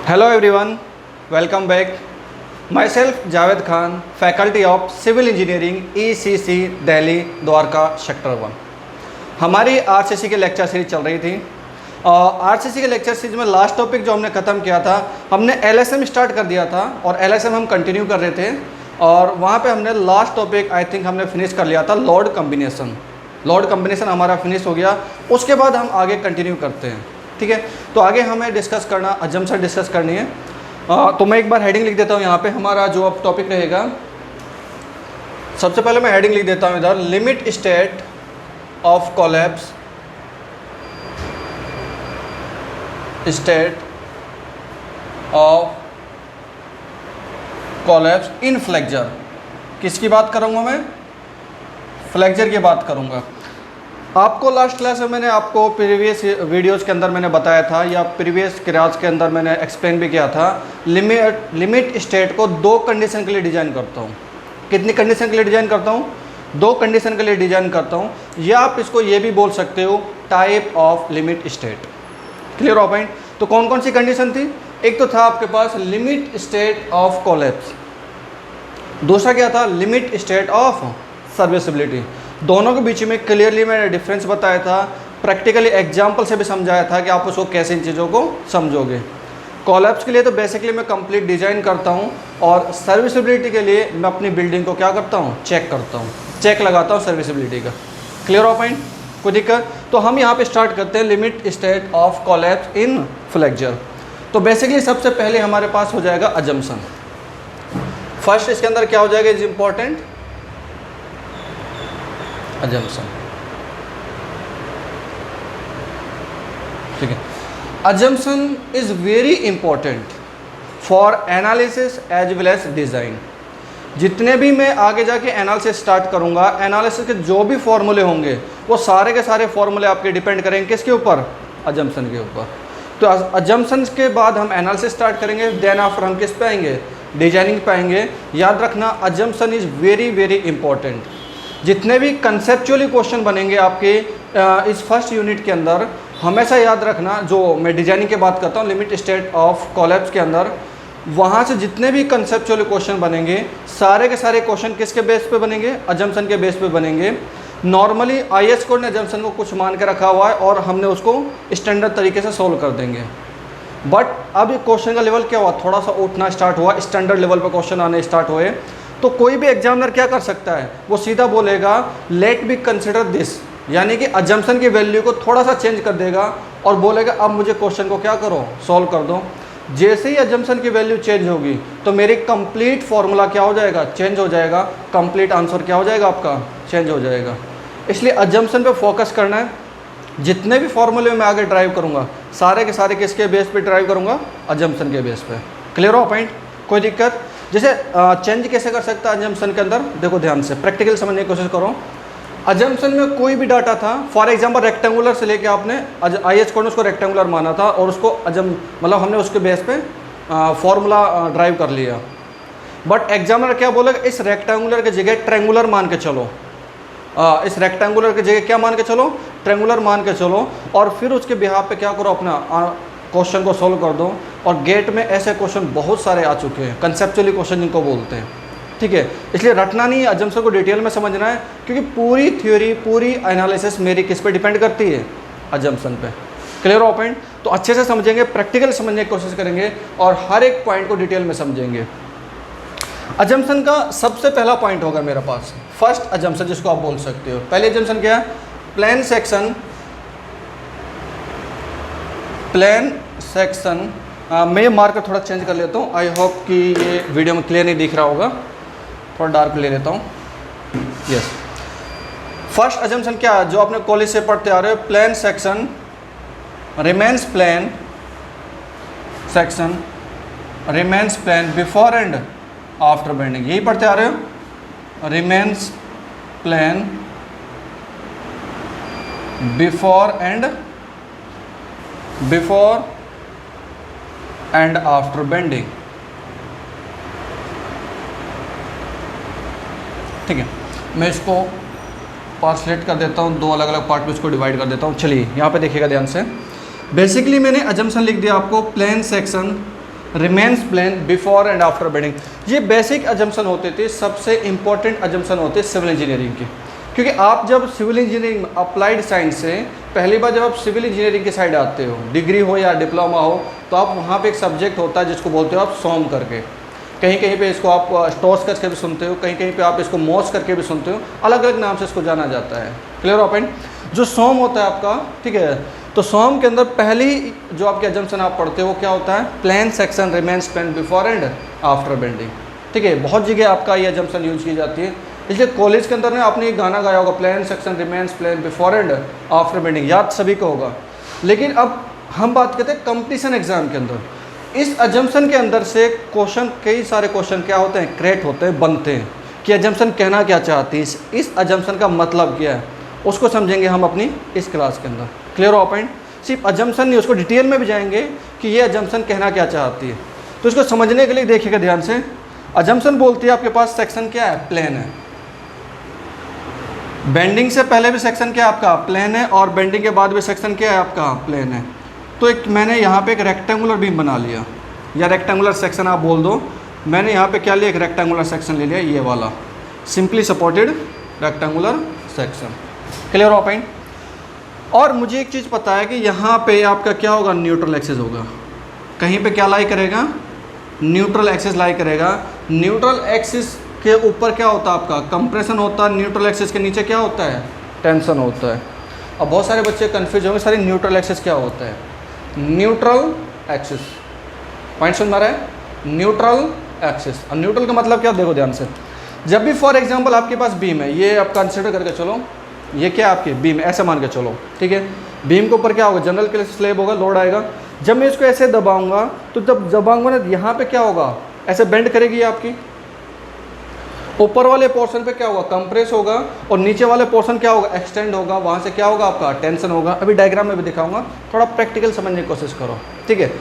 Hello everyone, welcome back. Myself Javed Khan, Faculty of Civil Engineering, ECC, Delhi, Dwarka sector 1। हमारी RCC के lecture series चल रही थी और आरसीसी के लेक्चर सीरीज में लास्ट टॉपिक जो हमने ख़त्म किया था, हमने एलएसएम स्टार्ट कर दिया था और एलएसएम हम कंटिन्यू कर रहे थे और वहाँ पे हमने लास्ट टॉपिक आई थिंक हमने फिनिश कर लिया था लोड कम्बिनेशन। लोड कम्बिनेशन हमारा फिनिश हो गया, उसके बाद हम आगे कंटिन्यू करते हैं। ठीक है, तो आगे हमें डिस्कस करना अजम्पशन डिस्कस करनी है। तो मैं एक बार हेडिंग लिख देता हूँ यहाँ पे। हमारा जो अब टॉपिक रहेगा, सबसे पहले मैं हेडिंग लिख देता हूँ इधर, limit state of collapse, state of collapse in flexure. किसकी बात करूँगा मैं? फ्लेक्चर की बात करूँगा। आपको लास्ट क्लास में मैंने आपको प्रीवियस वीडियोस के अंदर मैंने बताया था या प्रीवियस क्लास के अंदर मैंने एक्सप्लेन भी किया था, लिमिट स्टेट को दो कंडीशन के लिए डिज़ाइन करता हूँ। कितनी कंडीशन के लिए डिज़ाइन करता हूँ? दो कंडीशन के लिए डिज़ाइन करता हूँ, या आप इसको ये भी बोल सकते हो type of limit state. Clear हो पॉइंट? तो कौन कौन सी कंडीशन थी? एक तो था आपके पास लिमिट स्टेट ऑफ कोलैप्स, दूसरा क्या था? Limit state of serviceability. दोनों के बीच में क्लियरली मैंने डिफरेंस बताया था, प्रैक्टिकली एग्जाम्पल से भी समझाया था कि आप उसको कैसे इन चीज़ों को समझोगे। कोलैप्स के लिए तो बेसिकली मैं कंप्लीट डिज़ाइन करता हूं और सर्विसिबिलिटी के लिए मैं अपनी बिल्डिंग को क्या करता हूं? चेक करता हूं, चेक लगाता हूं सर्विसिबिलिटी का। क्लियर हो पॉइंट? कोई दिक्कत? तो हम यहाँ पे स्टार्ट करते हैं limit state of collapse in flexure. तो बेसिकली सबसे पहले हमारे पास हो जाएगा अजम्पशन। फर्स्ट इसके अंदर क्या हो जाएगा? Is important assumption। ठीक है, assumption is very important for analysis as well as design। जितने भी मैं आगे जाके एनालिसिस स्टार्ट करूंगा, एनालिसिस के जो भी फॉर्मूले होंगे वो सारे के सारे फॉर्मूले आपके डिपेंड करेंगे किसके ऊपर? assumption के ऊपर। तो assumptions के बाद हम एनालिसिस स्टार्ट करेंगे, देन आफ्टर हम किस पे आएंगे? डिजाइनिंग पे आएंगे। याद रखना assumption is very very important. जितने भी कंसेप्चुअली क्वेश्चन बनेंगे आपके इस फर्स्ट यूनिट के अंदर, हमेशा याद रखना, जो मैं डिजाइनिंग की बात करता हूँ लिमिट स्टेट ऑफ कोलैप्स के अंदर, वहाँ से जितने भी कंसेप्चुअली क्वेश्चन बनेंगे सारे के सारे क्वेश्चन किसके बेस पे बनेंगे? अजम्पशन के बेस पे बनेंगे। नॉर्मली आईएएस कोड ने अजम्पशन को कुछ मान के रखा हुआ है और हमने उसको स्टैंडर्ड तरीके से सोल्व कर देंगे। बट अब क्वेश्चन का लेवल क्या हुआ? थोड़ा सा उठना स्टार्ट हुआ, स्टैंडर्ड लेवल पर क्वेश्चन आने स्टार्ट हुए। तो कोई भी एग्जामिनर क्या कर सकता है? वो सीधा बोलेगा लेट बी कंसिडर दिस, यानी कि अजम्पशन की वैल्यू को थोड़ा सा चेंज कर देगा और बोलेगा अब मुझे क्वेश्चन को क्या करो? सॉल्व कर दो। जैसे ही अजम्पशन की वैल्यू चेंज होगी तो मेरी कंप्लीट फार्मूला क्या हो जाएगा? चेंज हो जाएगा। कंप्लीट आंसर क्या हो जाएगा आपका? चेंज हो जाएगा। इसलिए अजम्पशन पे फोकस करना है। जितने भी फार्मूले मैं आगे ड्राइव करूँगा सारे के सारे किसके बेस पे ड्राइव करूँगा? अजम्पशन के बेस पे। क्लियर हो पॉइंट? कोई दिक्कत? जैसे चेंज कैसे कर सकता है अजम्पशन के अंदर? देखो ध्यान से, प्रैक्टिकल समझने की कोशिश करो। अजम्पशन में कोई भी डाटा था, फॉर एग्जांपल रेक्टेंगुलर से लेके आपने आईएएस कोड ने उसको रेक्टेंगुलर माना था और उसको मतलब हमने उसके बेस पे फॉर्मूला ड्राइव कर लिया। बट एग्जामिनर क्या बोलेगा? इस रेक्टेंगुलर की जगह ट्रेंगुलर मान के चलो, इस रेक्टेंगुलर की जगह क्या मान के चलो? ट्रेंगुलर मान के चलो, और फिर उसके बिहाफ पे क्या करो? अपना क्वेश्चन को सोल्व कर दो। और गेट में ऐसे क्वेश्चन बहुत सारे आ चुके हैं, कंसेप्चुअली क्वेश्चन जिनको बोलते हैं। ठीक है, इसलिए रटना नहीं है, अजम्पशन को डिटेल में समझना है, क्योंकि पूरी थ्योरी पूरी एनालिसिस मेरी किस पे डिपेंड करती है? अजम्पशन पे। क्लियर हो पॉइंट? तो अच्छे से समझेंगे, प्रैक्टिकल समझने की कोशिश करेंगे और हर एक पॉइंट को डिटेल में समझेंगे। अजम्पशन का सबसे पहला पॉइंट होगा मेरे पास, फर्स्ट अजम्पशन जिसको आप बोल सकते हो। पहले अजम्पशन क्या है? Plane section. प्लेन सेक्शन मैं ये मार्कर थोड़ा चेंज कर लेता हूँ। आई होप कि ये वीडियो में क्लियर नहीं दिख रहा होगा, थोड़ा डार्क ले लेता हूँ। यस, फर्स्ट अजम्पशन क्या है जो आपने कॉलेज से पढ़ते आ रहे हो? Plane section remains plane, section remains plane before and after bending. यही पढ़ते आ रहे हो? Remains plane before and after bending. ठीक है, मैं इसको पार्सलेट कर देता हूँ, दो अलग अलग पार्ट में इसको डिवाइड कर देता हूँ। चलिए यहाँ पे देखिएगा ध्यान से। बेसिकली मैंने अजम्पशन लिख दिया आपको, plane section remains plane before and after bending. ये बेसिक अजम्पशन होते थे, सबसे इंपॉर्टेंट अजम्पशन होते सिविल इंजीनियरिंग के, क्योंकि आप जब सिविल इंजीनियरिंग अप्लाइड साइंस से पहली बार जब आप सिविल इंजीनियरिंग की साइड आते हो, डिग्री हो या डिप्लोमा हो, तो आप वहाँ पे एक सब्जेक्ट होता है जिसको बोलते हो आप सोम करके, कहीं कहीं पे इसको आप स्टोस करके भी सुनते हो, कहीं कहीं पे आप इसको मोस करके भी सुनते हो, अलग अलग नाम से इसको जाना जाता है। क्लियर हो पॉइंट? जो सोम होता है आपका, ठीक है, तो सोम के अंदर पहली जो आपके अजम्पशन आप पढ़ते हो वो क्या होता है, plane section remains plane before and after bending. ठीक है, बहुत जगह आपका ये अजम्पशन यूज की जाती है, इसलिए कॉलेज के अंदर ने आपने एक गाना गाया होगा, plane section remains plane before and after bending, याद सभी को होगा। लेकिन अब हम बात करते हैं कंपटीशन एग्जाम के अंदर, इस अजम्पशन के अंदर से क्वेश्चन, कई सारे क्वेश्चन क्या होते हैं, क्रिएट होते हैं, बनते हैं कि अजम्पशन कहना क्या चाहती है, इस अजम्पशन का मतलब क्या है, उसको समझेंगे हम अपनी इस क्लास के अंदर। क्लियर हो पॉइंट? सिर्फ अजम्पशन नहीं, उसको डिटेल में भी जाएंगे कि ये अजम्पशन कहना क्या चाहती है। तो इसको समझने के लिए देखिएगा ध्यान से। अजम्पशन बोलती है आपके पास सेक्शन क्या है, प्लेन है। बेंडिंग से पहले भी सेक्शन क्या है आपका, प्लेन है, और बेंडिंग के बाद भी सेक्शन क्या है आपका, प्लेन है। तो एक मैंने यहाँ पे एक रेक्टेंगुलर बीम बना लिया, या रेक्टेंगुलर सेक्शन आप बोल दो। मैंने यहाँ पे क्या लिया, एक रेक्टेंगुलर सेक्शन ले लिया, ये वाला simply supported rectangular section. Clear हो पॉइंट? और मुझे एक चीज़ पता है कि यहाँ पे आपका क्या होगा, न्यूट्रल एक्सिस होगा। कहीं पे क्या लाई करेगा, न्यूट्रल एक्सिस लाई करेगा। न्यूट्रल एक्सिस के ऊपर क्या होता है आपका, कंप्रेशन होता है। न्यूट्रल एक्सिस के नीचे क्या होता है, टेंशन होता है। अब बहुत सारे बच्चे कंफ्यूज होंगे, सारी न्यूट्रल एक्सिस क्या होता है। न्यूट्रल एक्सिस, पॉइंट समझ में आ रहा है, न्यूट्रल एक्सिस। और न्यूट्रल का मतलब क्या, देखो ध्यान से। जब भी फॉर एग्जांपल आपके पास बीम है, ये आप कंसिडर करके चलो, ये क्या आपकी बीम, ऐसे मान के चलो, ठीक है। बीम के ऊपर क्या होगा, जनरल के लिए स्लैब होगा, लोड आएगा। जब मैं इसको ऐसे दबाऊंगा, तो जब दबाऊंगा ना, यहाँ पे क्या होगा, ऐसे बेंड करेगी आपकी। ऊपर वाले पोर्शन पे क्या होगा, कंप्रेस होगा, और नीचे वाले पोर्शन क्या होगा, एक्सटेंड होगा। वहाँ से क्या होगा आपका, टेंशन होगा। अभी डायग्राम में भी दिखाऊंगा, थोड़ा प्रैक्टिकल समझने की कोशिश करो, ठीक है।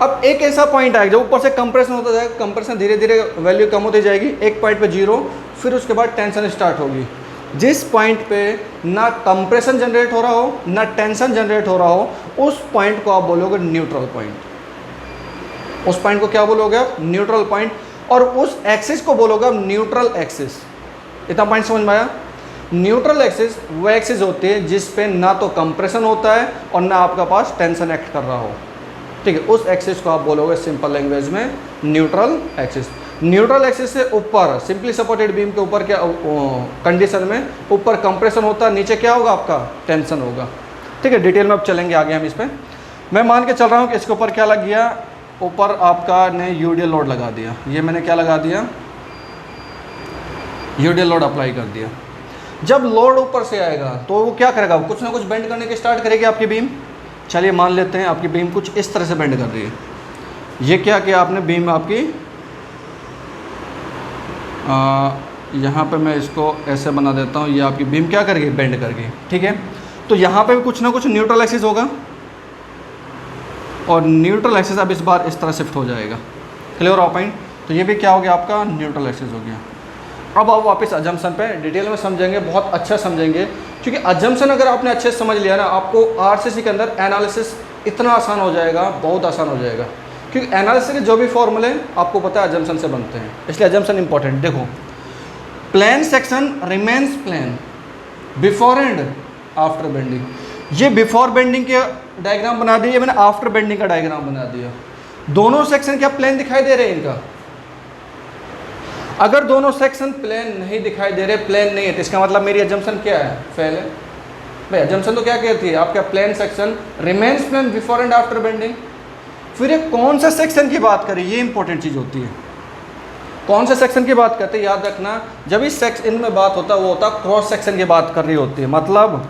अब एक ऐसा पॉइंट आएगा जब ऊपर से कंप्रेशन होता जाएगा, कंप्रेशन धीरे धीरे वैल्यू कम होती जाएगी, एक पॉइंट पे 0, फिर उसके बाद टेंशन स्टार्ट होगी। जिस पॉइंट पे ना कंप्रेशन जनरेट हो रहा हो, ना टेंशन जनरेट हो रहा हो, उस पॉइंट को आप बोलोगे न्यूट्रल पॉइंट। उस पॉइंट को क्या बोलोगे आप, न्यूट्रल पॉइंट। और उस एक्सिस को बोलोगे आप न्यूट्रल एक्सिस। इतना पॉइंट समझ में आया? न्यूट्रल एक्सिस वो एक्सिस होती है जिस पे ना तो कंप्रेशन होता है और ना आपका पास टेंशन एक्ट कर रहा हो, ठीक है। उस एक्सिस को आप बोलोगे सिंपल लैंग्वेज में न्यूट्रल एक्सिस। न्यूट्रल एक्सिस से ऊपर, सिंपली सपोर्टेड बीम के ऊपर क्या कंडीशन में, ऊपर कंप्रेशन होता है, नीचे क्या होगा आपका, टेंशन होगा, ठीक है। डिटेल में अब चलेंगे आगे हम इस पर। मैं मान के चल रहा हूँ कि इसके ऊपर क्या लग गया, ऊपर आपका ने यूडीएल लोड लगा दिया। ये मैंने क्या लगा दिया, यूडीएल लोड अप्लाई कर दिया। जब लोड ऊपर से आएगा तो वो क्या करेगा, कुछ ना कुछ बेंड करने के स्टार्ट करेगी आपकी बीम। चलिए मान लेते हैं आपकी बीम कुछ इस तरह से बेंड कर रही है। ये क्या किया आपने, बीम आपकी यहाँ पे मैं इसको ऐसे बना देता हूँ, ये आपकी बीम क्या करेगी, बेंड करेगी, ठीक है। तो यहाँ पे भी कुछ ना कुछ न्यूट्रल एक्सिस होगा, और न्यूट्रल एक्सिस अब इस बार इस तरह शिफ्ट हो जाएगा। क्लियर हो पॉइंट? तो ये भी क्या हो गया आपका, न्यूट्रल एक्सिस हो गया। अब आप वापस अजम्पशन पे डिटेल में समझेंगे, बहुत अच्छा समझेंगे, क्योंकि अजम्पशन अगर आपने अच्छे से समझ लिया ना, आपको आरसीसी के अंदर एनालिसिस इतना आसान हो जाएगा, बहुत आसान हो जाएगा। क्योंकि एनालिसिस के जो भी फॉर्मूले आपको पता है अजम्पशन से बनते हैं, इसलिए अजम्पशन इंपॉर्टेंट। देखो, plane section remains plane before and after bending. ये बिफोर बेंडिंग के डायग्राम बना दिया, मैंने आफ्टर बेंडिंग का डायग्राम बना दिया। दोनों सेक्शन क्या प्लेन दिखाई दे रहे हैं इनका? अगर दोनों सेक्शन प्लेन नहीं दिखाई दे रहे, प्लेन नहीं है, तो इसका मतलब मेरी अजम्पशन क्या है, फेल है। भाई अजम्पशन तो क्या कहती है, आपका plane section remains plane before and after bending. फिर ये कौन सा सेक्शन की बात करें, ये इंपॉर्टेंट चीज़ होती है। कौन से सेक्शन की बात करते हैं, याद रखना, जब इस सेक्शन में बात होता है वो होता है क्रॉस सेक्शन की बात कर रही होती है। मतलब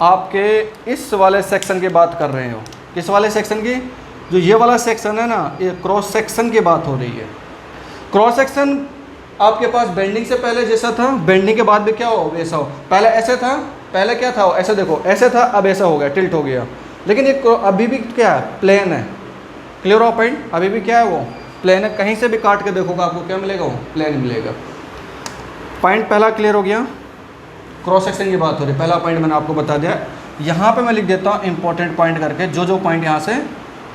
आपके इस वाले सेक्शन की बात कर रहे हो, किस वाले सेक्शन की, जो ये वाला सेक्शन है ना, ये क्रॉस सेक्शन की बात हो रही है। क्रॉस सेक्शन आपके पास बेंडिंग से पहले जैसा था, बेंडिंग के बाद भी क्या हो, वैसा हो। पहले ऐसे था, पहले क्या था, ऐसे देखो, ऐसे था, अब ऐसा हो गया, टिल्ट हो गया। लेकिन ये अभी भी क्या है, प्लेन है। क्लियर हो पॉइंट? अभी भी क्या है, वो प्लेन है। कहीं से भी काट के देखोगे आपको क्या मिलेगा, वो प्लेन मिलेगा। पॉइंट पहला क्लियर हो गया। क्रॉस सेक्शन की बात हो रही है, पहला पॉइंट मैंने आपको बता दिया। यहाँ पे मैं लिख देता हूँ इंपॉर्टेंट पॉइंट करके, जो जो पॉइंट यहाँ से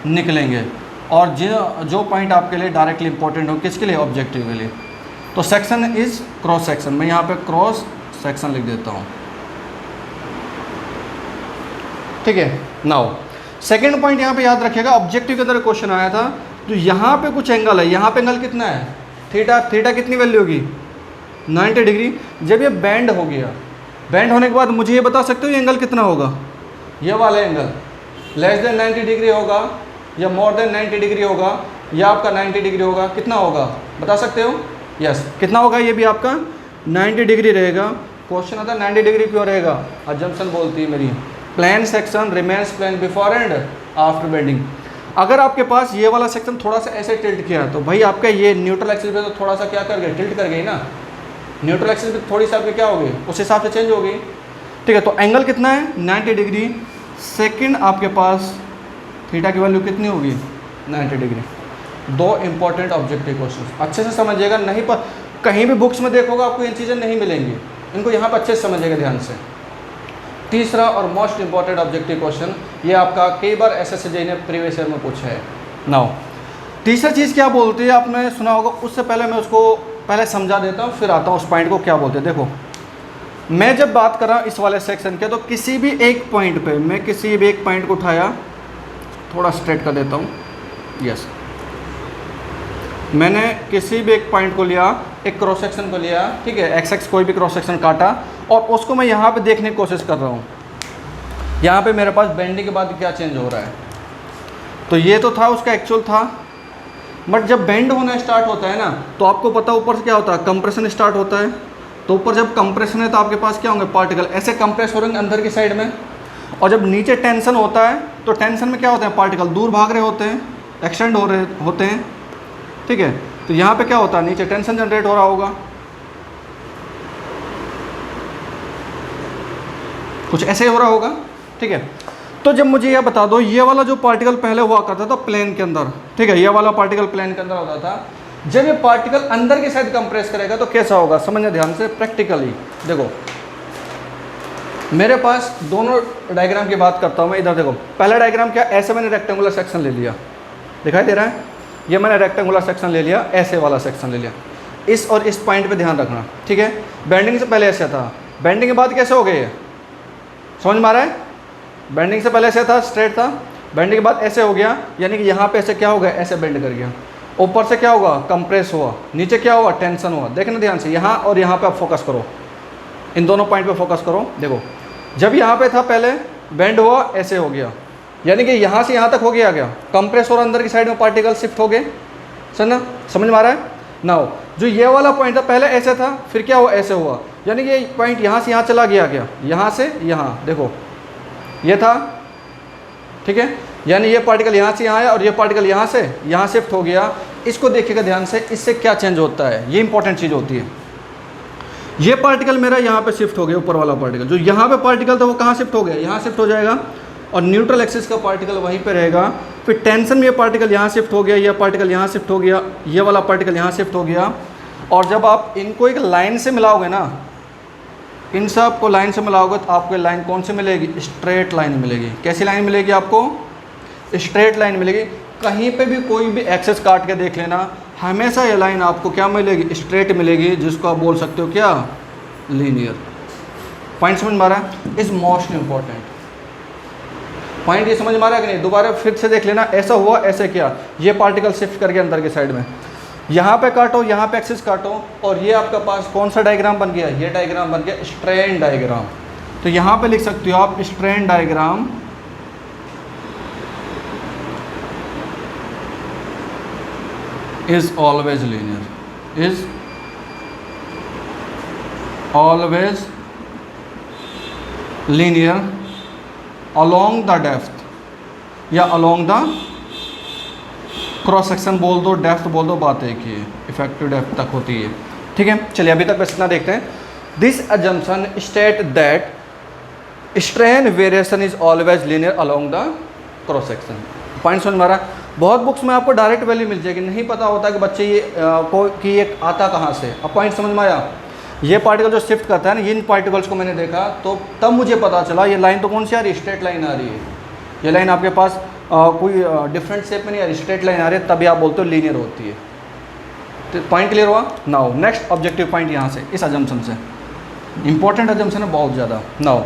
निकलेंगे। और जो पॉइंट आपके लिए डायरेक्टली इंपॉर्टेंट हो, किसके लिए, ऑब्जेक्टिव के लिए। तो सेक्शन इज क्रॉस सेक्शन, मैं यहाँ पे क्रॉस सेक्शन लिख देता हूँ, ठीक है। नाउ सेकेंड पॉइंट यहाँ पे याद रखिएगा, ऑब्जेक्टिव के अंदर क्वेश्चन आया था, तो यहाँ पे कुछ एंगल है, यहाँ पे एंगल कितना है, थीटा, थीटा कितनी वैल्यू होगी, 90 डिग्री। जब ये बैंड हो गया, बैंड होने के बाद मुझे ये बता सकते हो ये एंगल कितना होगा, ये वाला एंगल लेस देन 90 डिग्री होगा या मोर देन 90 डिग्री होगा या आपका 90 डिग्री होगा, कितना होगा बता सकते हो, यस कितना होगा, ये भी आपका 90 डिग्री रहेगा। क्वेश्चन आता है 90 डिग्री क्यों रहेगा, अजम्पशन बोलती है मेरी, plane section remains plane before and after bending. अगर आपके पास ये वाला सेक्शन थोड़ा सा ऐसे टिल्ट किया तो भाई आपका ये न्यूट्रल एक्सिस पे तो थोड़ा सा क्या कर गए, टिल्ट कर गई ना, न्यूट्रल एक्सिस पे थोड़ी सी आपकी क्या होगी, उस हिसाब से चेंज होगी, ठीक है। तो एंगल कितना है 90 डिग्री। सेकंड आपके पास थीटा की वैल्यू कितनी होगी 90 डिग्री। दो इंपॉर्टेंट ऑब्जेक्टिव क्वेश्चन अच्छे से समझिएगा, नहीं पर कहीं भी बुक्स में देखोगे आपको ये चीज़ें नहीं मिलेंगी, इनको यहाँ पर अच्छे से समझिएगा ध्यान से। तीसरा और मोस्ट इंपॉर्टेंट ऑब्जेक्टिव क्वेश्चन, ये आपका कई बार SSJ ने प्रीवियस ईयर में पूछा है। नाउ तीसरा चीज़ क्या बोलती है, आपने सुना होगा, उससे पहले मैं उसको पहले समझा देता हूँ, फिर आता हूँ उस पॉइंट को क्या बोलते हैं। देखो मैं जब बात कर रहा हूँ इस वाले सेक्शन के, तो किसी भी एक पॉइंट पे मैं किसी भी एक पॉइंट को उठाया, थोड़ा स्ट्रेट कर देता हूँ, यस, मैंने किसी भी एक पॉइंट को लिया, एक क्रॉस सेक्शन को लिया, ठीक है, एक्स एक्स कोई भी क्रॉस सेक्शन काटा और उसको मैं यहाँ पे देखने की कोशिश कर रहा हूँ, यहाँ पे मेरे पास बेंडिंग के बाद क्या चेंज हो रहा है। तो ये तो था उसका एक्चुअल था, बट जब बेंड होना स्टार्ट होता है ना, तो आपको पता ऊपर से क्या होता है, कंप्रेशन स्टार्ट होता है। तो ऊपर जब कंप्रेशन है तो आपके पास क्या होंगे, पार्टिकल ऐसे कंप्रेस हो रहे हैं अंदर की साइड में, और जब नीचे टेंशन होता है तो टेंशन में क्या होता है, पार्टिकल दूर भाग रहे होते हैं, एक्सटेंड हो रहे होते हैं, ठीक है। तो यहाँ पे क्या होता है, नीचे टेंशन जनरेट हो रहा होगा, कुछ ऐसे हो रहा होगा, ठीक है। तो जब मुझे यह बता दो, ये वाला जो पार्टिकल पहले हुआ करता था प्लेन के अंदर, ठीक है, ये वाला पार्टिकल प्लेन के अंदर होता था, जब ये पार्टिकल अंदर की साइड कंप्रेस करेगा तो कैसा होगा, समझना ध्यान से प्रैक्टिकली। देखो मेरे पास दोनों डायग्राम की बात करता हूँ मैं, इधर देखो, पहला डायग्राम क्या, ऐसे मैंने रेक्टेंगुलर सेक्शन ले लिया, दिखाई दे रहा है, ये मैंने रेक्टेंगुलर सेक्शन ले लिया, ऐसे वाला सेक्शन ले लिया, इस और इस पॉइंट पे ध्यान रखना, ठीक है। बेंडिंग से पहले ऐसे था, बेंडिंग के बाद कैसे हो गए, समझ में आ रहा है, बेंडिंग से पहले ऐसे था, स्ट्रेट था, बेंडिंग के बाद ऐसे हो गया, यानी कि यहाँ पे ऐसे क्या हो गया, ऐसे बेंड कर गया, ऊपर से क्या होगा, कंप्रेस हुआ, नीचे क्या हुआ, टेंशन हुआ। देखना ध्यान से, यहाँ और यहाँ पे आप फोकस करो, इन दोनों पॉइंट पे फोकस करो। देखो जब यहाँ पे था पहले बेंड हुआ, ऐसे हो गया, यानी कि यहाँ से यहाँ तक हो गया, क्या कंप्रेस और अंदर की साइड में पार्टिकल शिफ्ट हो गए, समझना, समझ में आ रहा है। नाउ जो ये वाला पॉइंट था पहले ऐसे था, फिर क्या हुआ, ऐसे हुआ, यानी कि ये पॉइंट यहाँ से यहाँ चला गया, क्या यहाँ से यहाँ, देखो ये था, ठीक है, यानी ये पार्टिकल यहाँ से यहाँ आया और ये पार्टिकल यहाँ से यहाँ शिफ्ट हो गया। इसको देखिएगा ध्यान से, इससे क्या चेंज होता है, ये इंपॉर्टेंट चीज़ होती है। ये पार्टिकल मेरा यहाँ पे शिफ्ट हो गया, ऊपर वाला पार्टिकल जो यहाँ पे पार्टिकल था वो कहाँ शिफ्ट हो गया, यहाँ शिफ्ट हो जाएगा, और न्यूट्रल एक्सिस का पार्टिकल वहीं पे रहेगा। फिर टेंशन में ये पार्टिकल यहाँ शिफ्ट हो गया, ये पार्टिकल यहाँ शिफ्ट हो गया, ये वाला पार्टिकल यहाँ शिफ्ट हो गया। और जब आप इनको एक लाइन से मिलाओगे ना, इन सब को लाइन से मिलाओगे तो आपको लाइन कौन सी मिलेगी, स्ट्रेट लाइन मिलेगी। कैसी लाइन मिलेगी आपको, स्ट्रेट लाइन मिलेगी। कहीं पे भी कोई भी एक्सेस काट के देख लेना, हमेशा ये लाइन आपको क्या मिलेगी, स्ट्रेट मिलेगी, जिसको आप बोल सकते हो क्या, लीनियर। पॉइंट समझ में आ रहा है, इज मोस्ट इंपॉर्टेंट पॉइंट, ये समझ में आ रहा है कि नहीं। दोबारा फिर से देख लेना, ऐसा हुआ, ऐसे किया, ये पार्टिकल शिफ्ट करके अंदर की साइड में, यहाँ पे काटो, यहाँ पे एक्सिस काटो, और ये आपका पास कौन सा डायग्राम बन गया, ये डायग्राम बन गया स्ट्रेन डायग्राम। तो यहाँ पे लिख सकते हो आप, strain diagram is always linear, is always linear along the depth, या along the क्रॉस सेक्शन बोल दो, डेप्थ बोल दो, बात एक ही है, इफेक्टिव डेप्थ तक होती है, ठीक है। चलिए अभी तक बस इतना देखते हैं। This assumption state that strain variation is always linear along the cross section. Point समझ में आ रहा है। बहुत बुक्स में आपको डायरेक्ट वैल्यू मिल जाएगी, नहीं पता होता कि बच्चे ये कि ये आता कहाँ से। अब पॉइंट समझ में आया, ये पार्टिकल जो शिफ्ट करता है ना, इन पार्टिकल्स को मैंने देखा तो तब मुझे पता चला ये लाइन तो कौन सी आ रही है, स्ट्रेट लाइन आ रही है। ये लाइन आपके पास कोई डिफरेंट शेप में नहीं आ रही, स्ट्रेट लाइन आ रही है, तभी आप बोलते हो लीनियर होती है। तो पॉइंट क्लियर हुआ। नाउ नेक्स्ट ऑब्जेक्टिव पॉइंट यहाँ से, इस अजम्पशन से, इंपॉर्टेंट अजम्पशन है बहुत ज़्यादा। नाउ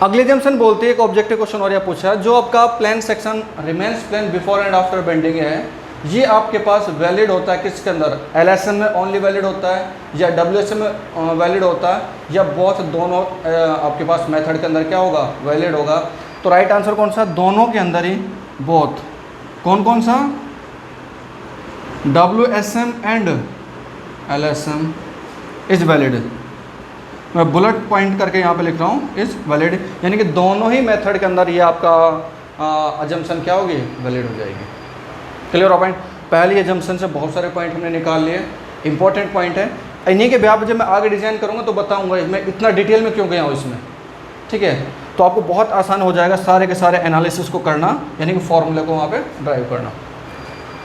अगली अजम्पशन बोलती है, एक ऑब्जेक्टिव क्वेश्चन और यह पूछा, जो आपका plane section remains plane before and after bending है, ये आपके पास वैलिड होता है किसके अंदर, LSM में ओनली वैलिड होता है, या WSM में वैलिड होता है, या बोथ दोनों आपके पास मेथड के अंदर क्या होगा, वैलिड होगा। तो राइट आंसर कौन सा, दोनों के अंदर ही, बोथ। कौन कौन सा, WSM and LSM is valid. मैं बुलेट पॉइंट करके यहाँ पे लिख रहा हूँ, इज वैलिड, यानी कि दोनों ही मेथड के अंदर ये आपका अजम्पशन क्या होगी, वैलिड हो जाएगी। क्लियर हो पॉइंट। पहली अजम्पशन से बहुत सारे पॉइंट हमने निकाल लिए, इंपॉर्टेंट पॉइंट है। इन्हीं के ब्याह जब मैं आगे डिज़ाइन करूँगा तो बताऊँगा मैं इतना डिटेल में क्यों गया हूँ इसमें, ठीक है। तो आपको बहुत आसान हो जाएगा सारे के सारे एनालिसिस को करना, यानी कि फॉर्मूले को वहाँ पे ड्राइव करना।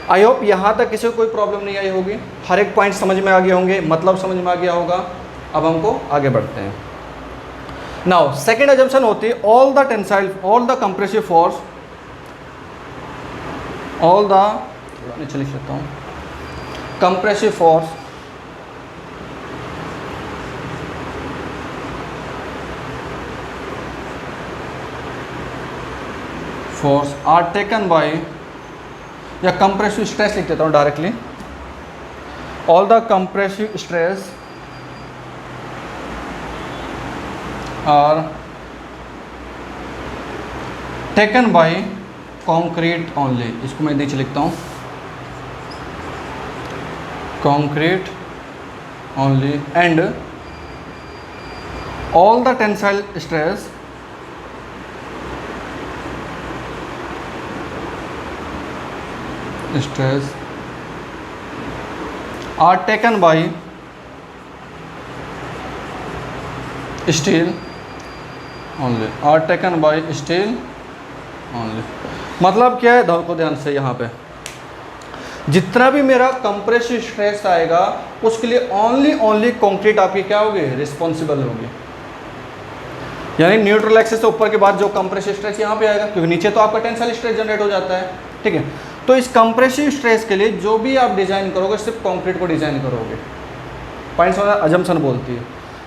आई होप यहाँ तक किसी को कोई प्रॉब्लम नहीं आई होगी, हर एक पॉइंट समझ में आ गए होंगे, मतलब समझ में आ गया होगा। अब हमको आगे बढ़ते हैं। नाउ सेकेंड अजम्पशन होती है, all the tensile, all the compressive force, all the, नीचे लिख लेता हूँ, compressive force are taken by, या कंप्रेसिव स्ट्रेस लिख देता हूँ directly, all the compressive stress are taken by concrete only. इसको मैं नीचे लिखता हूँ, concrete only, and all the tensile stress are taken by steel only, are taken by steel only. मतलब क्या है, देखो ध्यान से, यहाँ पे जितना भी मेरा कंप्रेसिव स्ट्रेस आएगा उसके लिए ओनली कंक्रीट आपकी क्या होगी, रिस्पॉन्सिबल होगी। यानी न्यूट्रल एक्सिस से ऊपर के बाद जो कंप्रेसिव स्ट्रेस यहाँ पे आएगा, क्योंकि नीचे तो आपका टेंसाइल स्ट्रेस जनरेट हो जाता है, ठीक है। तो इस कंप्रेसिव स्ट्रेस के लिए जो भी आप डिज़ाइन करोगे सिर्फ कंक्रीट को डिज़ाइन करोगे। पॉइंट समझ, अजम्पशन बोलती है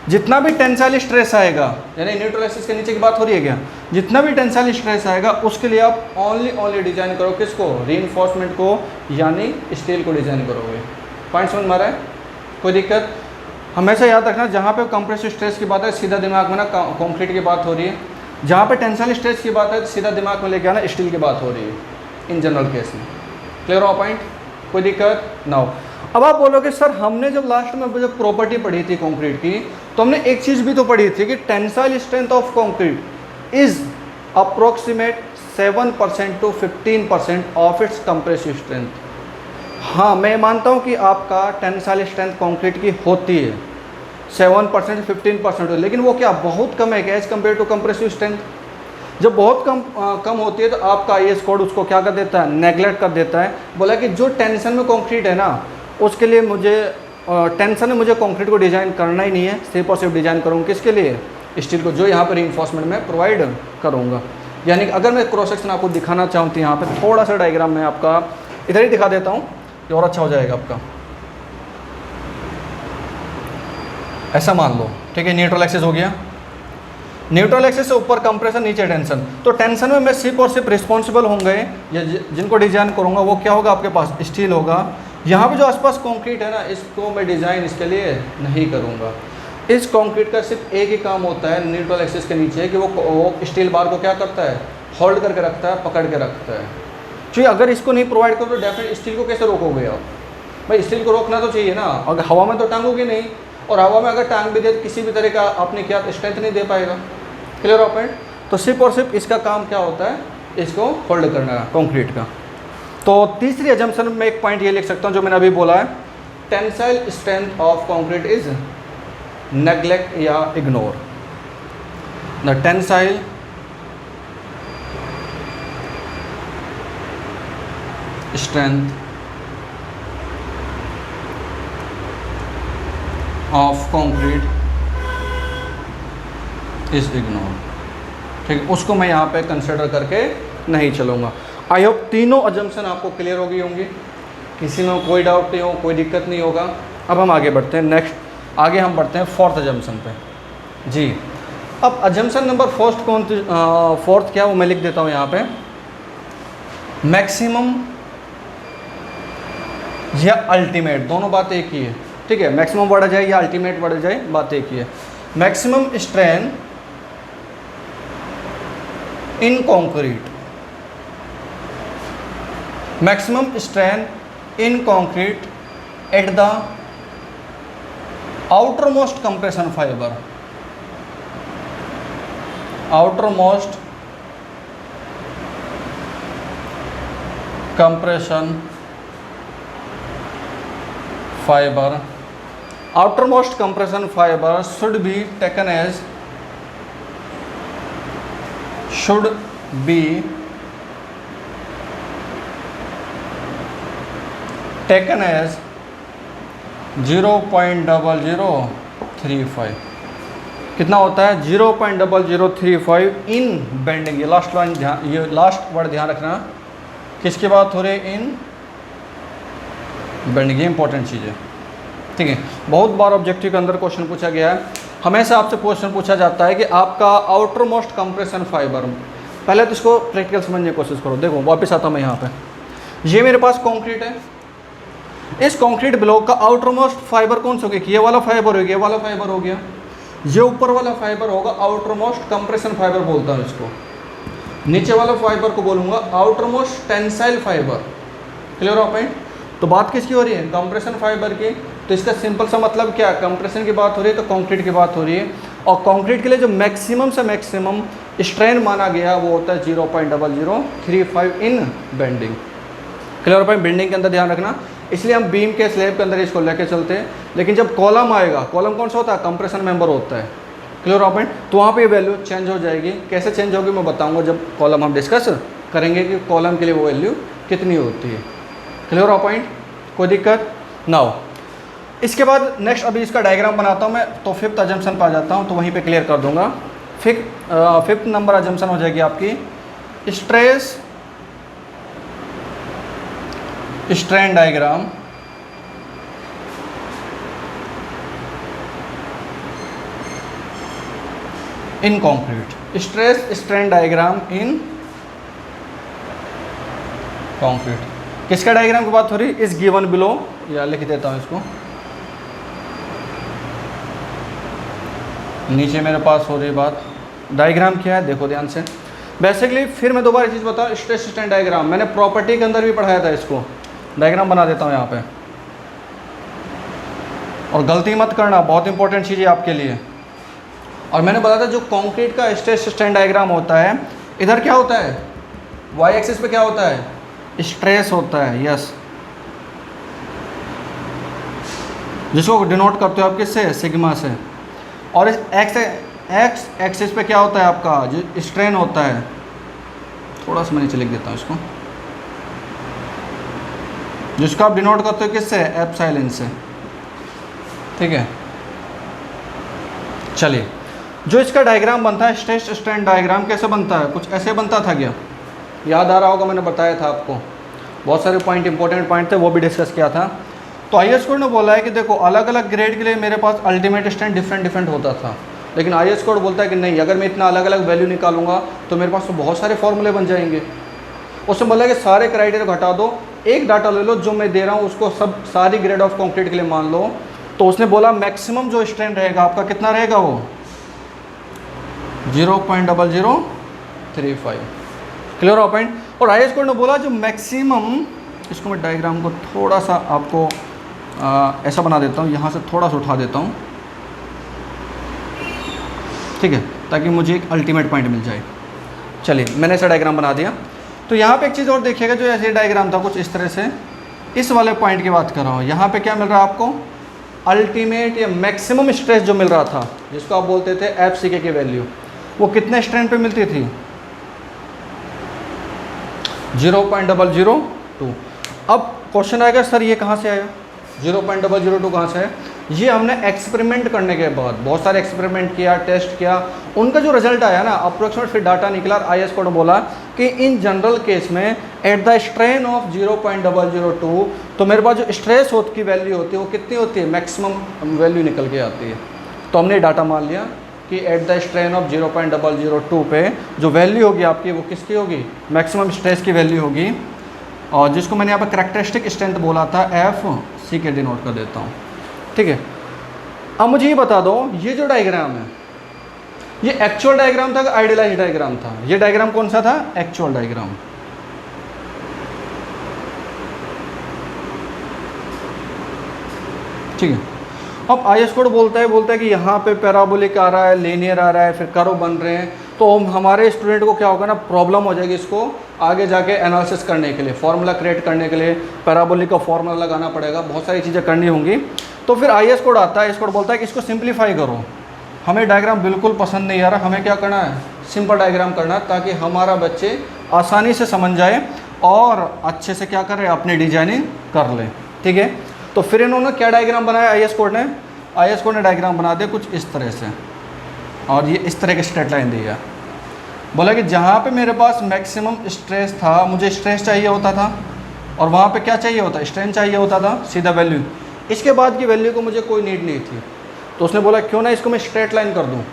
जितना भी टेंसाइल स्ट्रेस आएगा, यानी न्यूट्रल एक्सिस के नीचे की बात हो रही है क्या, जितना भी टेंसाइल स्ट्रेस आएगा उसके लिए आप ओनली डिज़ाइन करो किसको, रीइंफोर्समेंट को, यानी स्टील को डिज़ाइन करोगे। पॉइंट समझ में आ रहा है, कोई दिक्कत। हमेशा याद रखना, जहाँ पे कंप्रेसिव स्ट्रेस की बात है सीधा दिमाग में ना कंक्रीट की बात हो रही है, जहाँ पे टेंसाइल स्ट्रेस की बात है सीधा दिमाग में लेके आना स्टील की बात हो रही है इन जनरल केस में। क्लियर हो पॉइंट, कोई दिक्कत ना हो। अब आप बोलोगे सर हमने जब लास्ट में जब प्रॉपर्टी पढ़ी थी कंक्रीट की, तो हमने एक चीज़ भी तो पढ़ी थी कि tensile strength of concrete is approximate 7% to 15% of its compressive strength. हाँ, मैं मानता हूँ कि आपका टेंसाइल स्ट्रेंथ कंक्रीट की होती है 7% 15%, लेकिन वो क्या बहुत कम है क्या as compared to compressive strength. जब बहुत कम होती है तो आपका IS कोड उसको क्या कर देता है, नेगलेक्ट कर देता है। बोला कि जो टेंशन में कंक्रीट है ना, उसके लिए मुझे टेंशन में मुझे कंक्रीट को डिज़ाइन करना ही नहीं है, सिर्फ और सिर्फ डिज़ाइन करूँगा किसके लिए, स्टील को, जो यहाँ पर रीइंफोर्समेंट में प्रोवाइड करूँगा। यानी कि अगर मैं क्रॉस सेक्शन आपको दिखाना चाहूँ तो यहाँ पे थोड़ा सा डायग्राम में आपका इधर ही दिखा देता हूँ, ये और अच्छा हो जाएगा आपका। ऐसा मान लो, ठीक है, न्यूट्रल एक्सिस हो गया, न्यूट्रल एक्सिस से ऊपर कंप्रेशन, नीचे टेंशन। तो टेंशन में मैं सिर्फ और सिर्फ रिस्पॉन्सिबल होंगे या जिनको डिज़ाइन करूँगा वो क्या होगा, आपके पास स्टील होगा। यहाँ पे जो आसपास कंक्रीट है ना, इसको मैं डिज़ाइन इसके लिए नहीं करूँगा। इस कंक्रीट का सिर्फ एक ही काम होता है न्यूट्रल एक्सिस के नीचे कि वो स्टील बार को क्या करता है, होल्ड करके रखता है, पकड़ के रखता है। क्योंकि अगर इसको नहीं प्रोवाइड करो तो डेफिनेट स्टील को कैसे रोकोगे आप, भाई स्टील को रोकना तो चाहिए ना, अगर हवा में तो टांगोगे नहीं, और हवा में अगर टांग भी दे तो किसी भी तरह का आपने क्या स्ट्रेंथ नहीं दे पाएगा। Clear of point. तो सिर्फ और सिर्फ इसका काम क्या होता है, इसको होल्ड करना है कंक्रीट का। तो तीसरी अजम्पशन में एक पॉइंट ये लिख सकता हूँ जो मैंने अभी बोला है, tensile strength of concrete is neglect या ignore. The tensile strength of concrete is ignore. ठीक है, उसको मैं यहाँ पे कंसिडर करके नहीं चलूँगा। आई होप तीनों अजम्पशन आपको क्लियर हो गई होंगी, किसी में कोई डाउट नहीं हो, कोई दिक्कत नहीं होगा। अब हम आगे बढ़ते हैं, नेक्स्ट आगे हम बढ़ते हैं फोर्थ अजम्पशन पे जी। अब अजम्पशन नंबर फोर्थ क्या वो मैं लिख देता हूँ यहाँ पे, मैक्सिमम या अल्टीमेट, दोनों बात एक ही है, ठीक है। मैक्सिमम बढ़ जाए या अल्टीमेट बढ़ जाए, बात एक ही है। Maximum strain in concrete, maximum strain in concrete at the outermost compression fiber, outermost compression fiber, outermost compression fiber should be taken as, should be taken as 0.0035, कितना होता है 0.0035 इन बेंडिंग। ये लास्ट लाइन ध्यान, ये लास्ट वर्ड ध्यान रखना, किसकी बात हो रही है, इन बेंडिंग, ये इंपॉर्टेंट चीज़ है, ठीक है। बहुत बार ऑब्जेक्टिव के अंदर क्वेश्चन पूछा गया है, हमेशा आपसे क्वेश्चन पूछा जाता है कि आपका आउटर मोस्ट कंप्रेशन फाइबर, पहले तो इसको प्रैक्टिकल समझने की कोशिश करो। देखो वापस आता हूँ मैं यहाँ पे, ये मेरे पास कंक्रीट है, इस कंक्रीट ब्लॉक का आउटर मोस्ट फाइबर कौन सा हो गया, ये वाला फाइबर हो गया, ये वाला फाइबर हो गया, ये ऊपर वाला फाइबर होगा आउटर मोस्ट कंप्रेशन फाइबर बोलता हूँ इसको, नीचे वाला फाइबर को बोलूँगा outer most tensile fibre. Clear हो पॉइंट? तो बात किसकी हो रही है, कंप्रेशन फाइबर की। तो इसका सिंपल सा मतलब क्या, कंप्रेशन की बात हो रही है तो कंक्रीट की बात हो रही है, और कंक्रीट के लिए जो मैक्सिमम से मैक्सिमम स्ट्रेन माना गया वो होता है 0.0035 इन बेंडिंग। क्लियर हो पॉइंट? बेंडिंग के अंदर ध्यान रखना, इसलिए हम बीम के स्लैब के अंदर इसको लेके चलते हैं। लेकिन जब कॉलम आएगा, कॉलम कौन सा होता है, कंप्रेशन मेंबर होता है। क्लियर हो पॉइंट? तो वहाँ पे वैल्यू चेंज हो जाएगी। कैसे चेंज होगी मैं बताऊंगा जब कॉलम हम डिस्कस करेंगे कि कॉलम के लिए वो वैल्यू कितनी होती है। क्लियर हो पॉइंट? कोई दिक्कत ना हो। इसके बाद नेक्स्ट अभी इसका डायग्राम बनाता हूँ मैं, तो फिफ्थ अजम्पशन पर आ जाता हूँ, तो वहीं पर क्लियर कर दूँगा। फिफ्थ नंबर अजम्पशन हो जाएगी आपकी stress strain diagram in concrete. Stress strain diagram in concrete, किसका डायग्राम की बात हो रही है, इस गिवन बिलो, या लिख देता हूं इसको, नीचे मेरे पास हो रही बात। डायग्राम क्या है देखो ध्यान से। बेसिकली फिर मैं दोबारा चीज़ बताऊँ, स्ट्रेस स्ट्रेन डायग्राम मैंने प्रॉपर्टी के अंदर भी पढ़ाया था, इसको डायग्राम बना देता हूँ यहाँ पे। और गलती मत करना, बहुत इंपॉर्टेंट चीज़ है आपके लिए। और मैंने बताया था जो कंक्रीट का स्ट्रेस स्ट्रेन डायग्राम होता है, इधर क्या होता है, वाई एक्सिस पे क्या होता है, स्ट्रेस होता है, यस, जिसको डिनोट करते हो आप किससे, सिग्मा से। और इस एक्स एक्सिस पे क्या होता है आपका, जो स्ट्रेन होता है, थोड़ा सा मैं नीचे लिख देता हूँ इसको, जिसको आप डिनोट करते हो किससे, एप्सिलॉन से। ठीक है, चलिए जो इसका डायग्राम बनता है, स्ट्रेस स्ट्रेन डायग्राम कैसे बनता है, कुछ ऐसे बनता था क्या, याद आ रहा होगा, मैंने बताया था आपको, बहुत सारे पॉइंट इंपॉर्टेंट पॉइंट थे, वो भी डिस्कस किया था। तो IS कोड ने बोला है कि देखो अलग अलग ग्रेड के लिए मेरे पास अल्टीमेट स्ट्रेंथ डिफरेंट होता था, लेकिन IS कोड बोलता है कि नहीं, अगर मैं इतना अलग अलग वैल्यू निकालूंगा तो मेरे पास तो बहुत सारे फॉर्मूले बन जाएंगे। उसने बोला कि सारे क्राइटेरिया घटा दो, एक डाटा ले लो जो मैं दे रहा हूँ उसको सब सारी ग्रेड ऑफ कंक्रीट के लिए मान लो। तो उसने बोला मैक्सिमम जो स्ट्रेंथ रहेगा आपका कितना रहेगा, वो 0.0035। क्लियर हो पॉइंट? और IS कोड ने बोला जो मैक्सिमम, इसको मैं डायग्राम को थोड़ा सा आपको ऐसा बना देता हूँ, यहाँ से थोड़ा सा उठा देता हूँ, ठीक है, ताकि मुझे एक अल्टीमेट पॉइंट मिल जाए। चलिए मैंने ऐसा डायग्राम बना दिया। तो यहाँ पे एक चीज़ और देखिएगा, जो ऐसे डायग्राम था कुछ इस तरह से, इस वाले पॉइंट की बात कर रहा हूँ। यहाँ पे क्या मिल रहा है आपको, अल्टीमेट या मैक्सिमम स्ट्रेस जो मिल रहा था, जिसको आप बोलते थे FCK की वैल्यू, वो कितने स्ट्रेंथ पे मिलती थी, 0.002। अब क्वेश्चन आएगा सर ये कहाँ से आया, 0.002 कहाँ से है? ये हमने एक्सपेरिमेंट करने के बाद बहुत सारे एक्सपेरिमेंट किया, टेस्ट किया, उनका जो रिजल्ट आया ना, अप्रोक्सीमेट फिर डाटा निकला, IS कोड बोला कि इन जनरल केस में एट द स्ट्रेन ऑफ 0.002 तो मेरे पास जो स्ट्रेस की वैल्यू होती है वो कितनी होती है, मैक्सिमम वैल्यू निकल के आती है। तो हमने डाटा मान लिया कि एट द स्ट्रेन ऑफ 0.002 पे जो वैल्यू होगी आपकी वो किसकी होगी, मैक्सिमम स्ट्रेस की वैल्यू होगी, और जिसको मैंने यहाँ पर करेक्टरिस्टिक स्ट्रेंथ बोला था FC के डिनोट कर देता हूँ। ठीक है, अब मुझे ये बता दो, ये जो डायग्राम है ये एक्चुअल डायग्राम था कि आइडियलाइज डायग्राम था? ये डायग्राम कौन सा था? Actual diagram. ठीक है, अब IS कोड बोलता है कि यहाँ पे पैराबोलिक आ रहा है, लीनियर आ रहा है, फिर कर्व बन रहे हैं, तो हमारे स्टूडेंट को क्या होगा ना, प्रॉब्लम हो जाएगी इसको आगे जाके एनालिसिस करने के लिए, फार्मूला क्रिएट करने के लिए पैराबोलिक का फार्मूला लगाना पड़ेगा, बहुत सारी चीज़ें करनी होंगी। तो फिर IS कोड आता है, IS कोड बोलता है कि इसको सिंप्लीफाई करो, हमें डायग्राम बिल्कुल पसंद नहीं आ रहा, हमें क्या करना है, सिंपल डायग्राम करना है, ताकि हमारा बच्चे आसानी से समझ जाए और अच्छे से क्या करें, अपनी डिजाइनिंग कर लें। ठीक है, तो फिर इन्होंने क्या डायग्राम बनाया, IS कोड ने डायग्राम बना दिया कुछ इस तरह से, और ये इस तरह की स्ट्रेट लाइन दी है। बोला कि जहाँ पे मेरे पास मैक्सिमम स्ट्रेस था, मुझे स्ट्रेस चाहिए होता था, और वहाँ पे क्या चाहिए होता, स्ट्रेन चाहिए होता था, सीधा वैल्यू। इसके बाद की वैल्यू को मुझे कोई नीड नहीं थी, तो उसने बोला क्यों ना इसको मैं स्ट्रेट लाइन कर दूँ।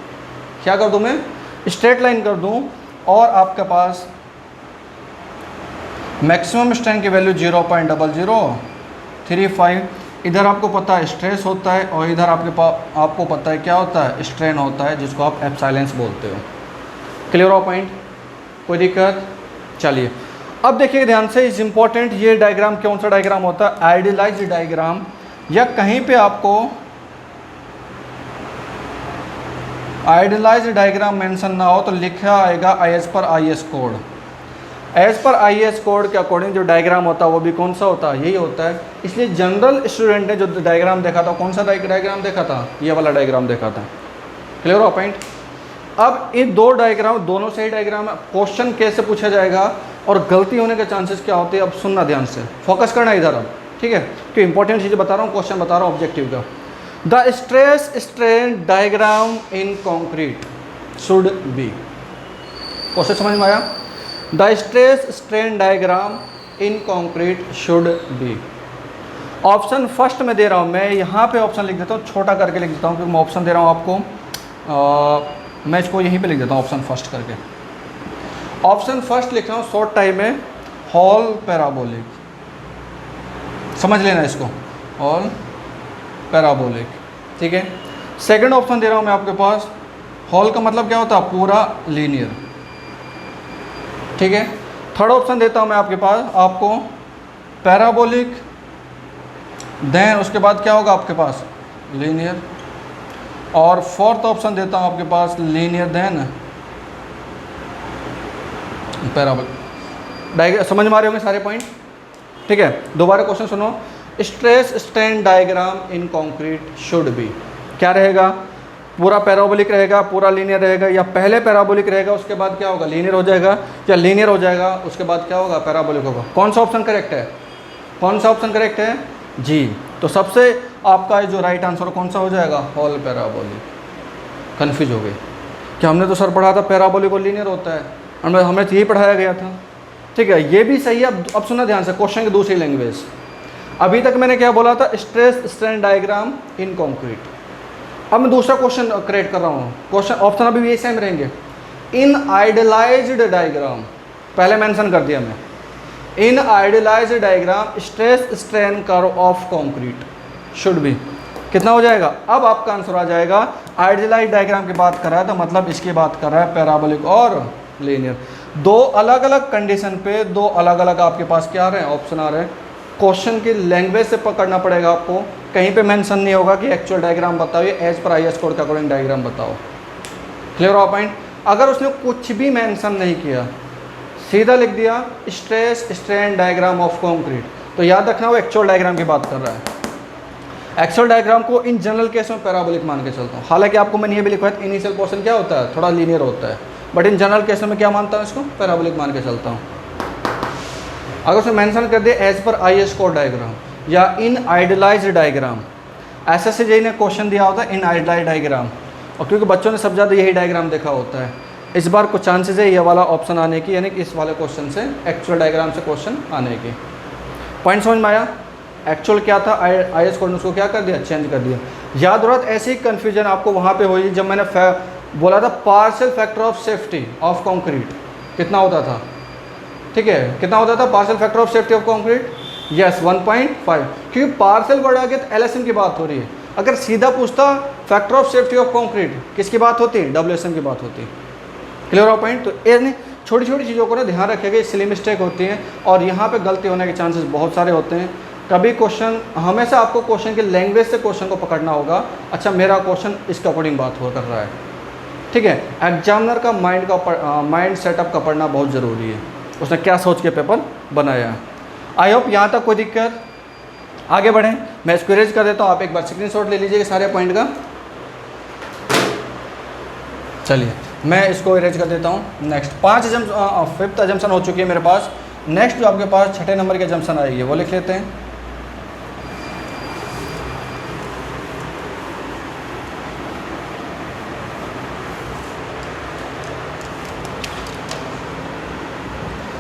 क्या कर दूँ मैं, स्ट्रेट लाइन कर दूँ, और आपके पास मैक्सिमम स्ट्रेन की वैल्यू 0.0035, इधर आपको पता है स्ट्रेस होता है, और इधर आपको पता है क्या होता है, स्ट्रेन होता है, जिसको आप एप्सिलॉन बोलते हो। क्लियर हो पॉइंट, कोई दिक्कत? चलिए अब देखिए ध्यान से, इज इम्पॉर्टेंट, ये डायग्राम कौन सा डायग्राम होता है, आइडियलाइज्ड डायग्राम, या कहीं पे आपको आइडियलाइज्ड डायग्राम मेंशन ना हो तो लिखा आएगा as per IS code. As per IS code के अकॉर्डिंग जो डायग्राम होता है वो भी कौन सा होता है, यही होता है। इसलिए जनरल स्टूडेंट ने जो डायग्राम देखा था, कौन सा डायग्राम देखा था, ये वाला डायग्राम देखा था। क्लियर हो पॉइंट? अब इन दो डायग्राम, दोनों सही डायग्राम है, क्वेश्चन कैसे पूछा जाएगा और गलती होने के चांसेस क्या होते हैं, अब सुनना ध्यान से, फोकस करना इधर अब। ठीक है, क्योंकि इंपॉर्टेंट चीज़ें बता रहा हूँ, क्वेश्चन बता रहा हूँ ऑब्जेक्टिव का। The stress strain diagram in concrete should B, question समझ में आया? The stress strain diagram in concrete should B. Option first में दे रहा हूँ मैं, यहाँ पे ऑप्शन लिख देता हूँ, छोटा करके लिख देता हूँ, क्योंकि मैं ऑप्शन दे रहा हूँ आपको। मैं इसको यहीं पे लिख देता हूँ ऑप्शन फर्स्ट करके। ऑप्शन फर्स्ट लिख रहा हूँ शॉर्ट टाइम में, हॉल पैराबोलिक, समझ लेना इसको, हॉल पैराबोलिक। ठीक है, सेकंड ऑप्शन दे रहा हूँ मैं आपके पास, हॉल का मतलब क्या होता है, पूरा लीनियर। ठीक है, थर्ड ऑप्शन देता हूँ मैं आपके पास, आपको पैराबोलिक, देन उसके बाद क्या होगा आपके पास, लीनियर, और फोर्थ ऑप्शन देता हूँ आपके पास लीनियर देन पैराबोलिक। समझ में आ रहे होंगे सारे पॉइंट? ठीक है, दोबारा क्वेश्चन सुनो, stress strain diagram in concrete should B, क्या रहेगा, पूरा पैराबोलिक रहेगा, पूरा लीनियर रहेगा, या पहले पैराबोलिक रहेगा उसके बाद क्या होगा, लीनियर हो जाएगा, या लीनियर हो जाएगा उसके बाद क्या होगा, पैराबोलिक होगा। कौन सा ऑप्शन करेक्ट है, कौन सा ऑप्शन करेक्ट है जी? तो सबसे आपका जो राइट आंसर कौन सा हो जाएगा, हॉल पैराबोलिक। कन्फ्यूज हो गए कि हमने तो सर पढ़ा था पैराबोलिक और लीनियर होता है, हमें तो यही पढ़ाया गया था। ठीक है, ये भी सही है। अब सुना ध्यान से, क्वेश्चन की दूसरी लैंग्वेज, अभी तक मैंने क्या बोला था, stress strain diagram in concrete. अब मैं दूसरा क्वेश्चन क्रिएट कर रहा हूँ, क्वेश्चन ऑप्शन अभी भी ये सेम रहेंगे। इन आइडियलाइज्ड डायग्राम, पहले मेंशन कर दिया मैं, in idealized diagram stress strain curve of concrete should be, कितना हो जाएगा? अब आपका आंसर आ जाएगा, आइडियलाइज्ड डायग्राम की बात कर रहा है तो मतलब इसकी बात कर रहा है पैराबोलिक और लीनियर। दो अलग अलग कंडीशन पे दो अलग अलग आपके पास क्या आ रहे हैं, ऑप्शन आ रहे हैं। क्वेश्चन की लैंग्वेज से पकड़ना पड़ेगा आपको, कहीं पे मेंशन नहीं होगा कि एक्चुअल डायग्राम बताओ, ये एज पर IS कोड के अकॉर्डिंग डायग्राम बताओ। क्लियर हो पॉइंट? अगर उसने कुछ भी मेंशन नहीं किया, सीधा लिख दिया stress strain diagram of concrete, तो याद रखना वो एक्चुअल डायग्राम की बात कर रहा है। एक्चुअल डायग्राम को इन जनरल केस में पैराबोलिक मान के चलता हूँ। हालांकि आपको मैंने ये भी लिखा है इनिशियल पोर्शन क्या होता है, थोड़ा लीनियर होता है, बट इन जनरल केस में क्या मानता हूँ, इसको पैराबोलिक मान के चलता हूँ। अगर उसने मेंशन कर दिया as per IS code diagram या इन आइडियलाइज्ड डायग्राम, एसएससी जेईई ने क्वेश्चन दिया होता है इन आइडियल डायग्राम, और क्योंकि बच्चों ने सब ज़्यादा यही डायग्राम देखा होता है, इस बार कुछ चांसेस है ये वाला ऑप्शन आने की, यानी कि इस वाले क्वेश्चन से एक्चुअल डायग्राम से क्वेश्चन आने की। पॉइंट समझ में आया? एक्चुअल क्या था, IAS कोड ने उसको क्या कर दिया, चेंज कर दिया। याद रहा ऐसी कन्फ्यूजन आपको वहाँ पे हुई जब मैंने बोला था partial factor of safety of concrete कितना होता था, ठीक है, कितना होता था partial factor of safety of concrete, yes 1.5, क्योंकि पार्शियल वर्ड आ गया तो LSM की बात हो रही है। अगर सीधा पूछता factor of safety of concrete किसकी बात होती है, WSM की बात होती है। क्लियर हो पॉइंट? तो ये छोटी छोटी चीज़ों को ना ध्यान रखिएगा, इसलिए मिस्टेक होती है और यहाँ पे गलती होने के चांसेस बहुत सारे होते हैं। कभी क्वेश्चन हमेशा आपको क्वेश्चन के लैंग्वेज से क्वेश्चन को पकड़ना होगा, अच्छा मेरा क्वेश्चन इसके अकॉर्डिंग बात हो कर रहा है, ठीक है। एग्जामिनर का माइंड सेटअप का पढ़ना बहुत ज़रूरी है, उसने क्या सोच के पेपर बनाया। आई होप यहाँ तक कोई दिक्कत, आगे बढ़ें। मैं इसको इरेज कर देता हूँ, आप एक बार स्क्रीनशॉट ले लीजिएगा सारे पॉइंट का। चलिए मैं इसको इरेज कर देता हूँ। नेक्स्ट 5th एजम्पशन हो चुकी है मेरे पास। नेक्स्ट जो आपके पास 6ठे नंबर की एजम्पशन आएगी वो लिख लेते हैं।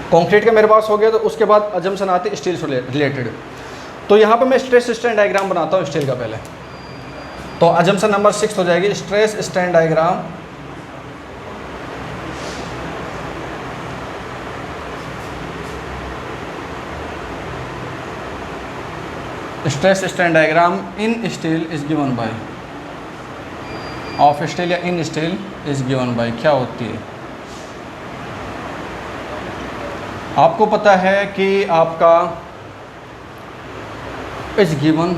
कंक्रीट का मेरे पास हो गया, तो उसके बाद एजम्पशन आती है स्टील से रिलेटेड। तो यहाँ पे मैं स्ट्रेस स्ट्रेन डायग्राम बनाता हूँ स्टील का पहले। तो एजम्पशन नंबर 6 हो जाएगी stress strain diagram. Stress strain diagram in steel is given by, of steel या इन स्टील इज गिवन बाय क्या होती है। आपको पता है कि आपका इज गिवन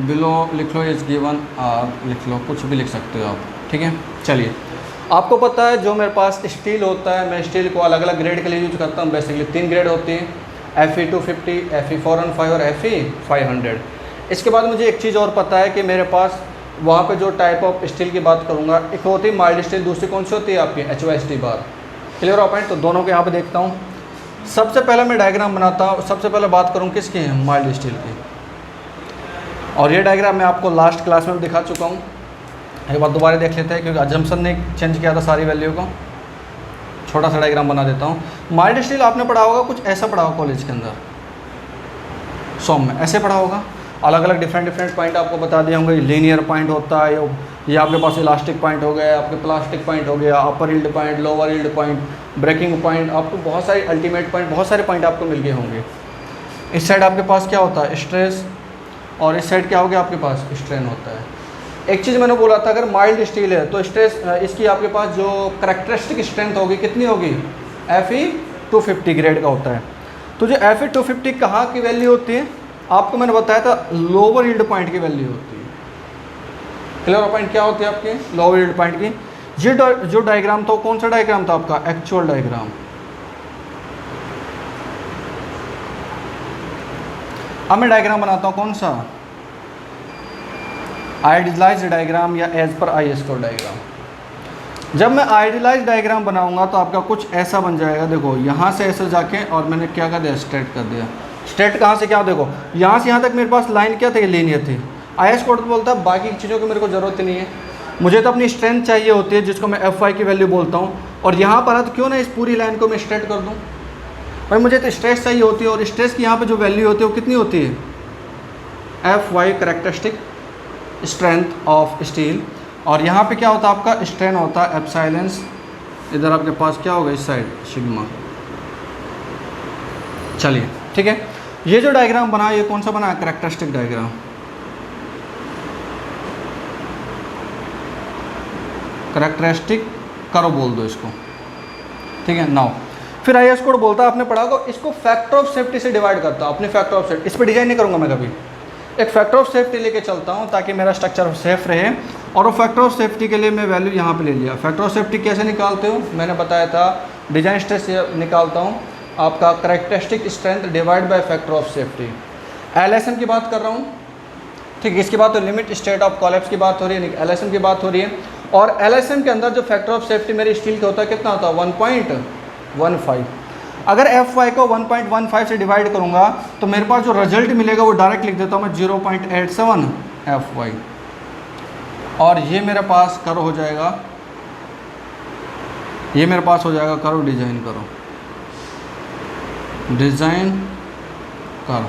बिलो लिख लो, इज गिवन आर लिख लो, कुछ भी लिख सकते हो आप, ठीक है। चलिए आपको पता है जो मेरे पास स्टील होता है, मैं स्टील को अलग अलग ग्रेड के लिए यूज करता हूँ। बेसिकली 3 ग्रेड होती हैं, Fe 250, Fe 415 और Fe 500। इसके बाद मुझे एक चीज़ और पता है कि मेरे पास वहाँ पे जो टाइप ऑफ स्टील की बात करूँगा, एक होती है माइल्ड स्टील, दूसरी कौन सी होती है आपकी HYST बार। क्लियर हो पॉइंट? तो दोनों को यहाँ पे देखता हूँ। सबसे पहले मैं डायग्राम बनाता हूँ, सबसे पहले बात करूँ किसकी, माइल्ड स्टील की। और ये डायग्राम मैं आपको लास्ट क्लास में दिखा चुका हूँ, एक बार दोबारा देख लेते हैं क्योंकि अजम्पशन ने चेंज किया था सारी वैल्यू को। छोटा सा डायग्राम बना देता हूँ। माइल्ड स्टील आपने पढ़ा होगा, कुछ ऐसा पढ़ा होगा कॉलेज के अंदर, सॉम में ऐसे पढ़ा होगा। अलग अलग डिफरेंट पॉइंट आपको बता दिए होंगे। लीनियर पॉइंट होता है, ये आपके पास इलास्टिक पॉइंट हो गया, आपके प्लास्टिक पॉइंट हो गया, upper yield point, lower yield point, breaking point, आपको बहुत सारे अल्टीमेट पॉइंट, बहुत सारे पॉइंट आपको मिल गए होंगे। इस साइड आपके पास क्या होता है, स्ट्रेस, और इस साइड क्या हो गया आपके पास, स्ट्रेन होता है। एक चीज़ मैंने बोला था, अगर माइल्ड स्टील है तो स्ट्रेस इसकी आपके पास जो करेक्टरिस्टिक स्ट्रेंथ होगी कितनी होगी, Fe 250 ग्रेड का होता है। तो जो Fe 250 कहाँ की वैल्यू होती है, आपको मैंने बताया था लोअर यील्ड पॉइंट की वैल्यू होती है। क्लियर पॉइंट क्या होती है आपकी, लोअर यील्ड पॉइंट की। ये जो डायग्राम था कौन सा डायग्राम था आपका, एक्चुअल डायग्राम। अब मैं डायग्राम बनाता हूँ कौन सा, आइडियलाइज्ड डायग्राम या as per IAS code diagram. जब मैं आइडियलाइज्ड डायग्राम बनाऊंगा तो आपका कुछ ऐसा बन जाएगा। देखो यहाँ से ऐसे जाके, और मैंने क्या कर दिया, स्ट्रेट कर दिया। स्ट्रेट कहाँ से क्या, देखो यहाँ से यहाँ तक मेरे पास लाइन क्या थी, लीनियर थी। IAS कोड बोलता है बाकी चीज़ों की मेरे को ज़रूरत नहीं है, मुझे तो अपनी स्ट्रेंथ चाहिए होती है जिसको मैं Fy की वैल्यू बोलता हूँ। और यहाँ पर है तो क्यों ना इस पूरी लाइन को मैं स्ट्रेट कर दूँ, भाई मुझे तो स्ट्रेस चाहिए होती है। और स्ट्रेस की यहाँ पे जो वैल्यू होती है वो कितनी होती है, Fy characteristic strength of steel. और यहाँ पे क्या होता है आपका, स्ट्रेन होता है एप्सिलॉन। इधर आपके पास क्या होगा, इस साइड सिग्मा। चलिए ठीक है, ये जो डायग्राम बना ये कौन सा बना, करेक्टरिस्टिक डायग्राम। करेक्टरिस्टिक करो बोल दो इसको, ठीक है। नाउ फिर IAS कोड बोलता है, आपने पढ़ा होगा, इसको फैक्टर ऑफ सेफ्टी से डिवाइड करता हूँ। अपने फैक्टर ऑफ सेफ्टी इस पर डिजाइन नहीं करूँगा मैं कभी, एक फैक्टर ऑफ सेफ्टी लेके चलता हूँ ताकि मेरा स्ट्रक्चर सेफ रहे। और वो फैक्टर ऑफ सेफ्टी के लिए मैं वैल्यू यहाँ पे ले लिया। फैक्टर ऑफ सेफ्टी कैसे निकालते हो, मैंने बताया था, डिजाइन स्ट्रेस से निकालता हूँ आपका characteristic strength divide by factor of safety. LSM की बात कर रहा हूँ, ठीक है, इसकी बात तो लिमिट स्टेट ऑफ कोलैप्स की बात हो रही है, LSM की बात हो रही है। और LSM के अंदर जो फैक्टर ऑफ सेफ्टी मेरी स्टील का होता है कितना होता है, 1.15। अगर Fy को 1.15 से डिवाइड करूंगा तो मेरे पास जो रिजल्ट मिलेगा वो डायरेक्ट लिख देता हूँ मैं 0.87 Fy। और ये मेरे पास कर्व हो जाएगा, ये मेरे पास हो जाएगा कर्व, डिजाइन करो, डिजाइन कर्व।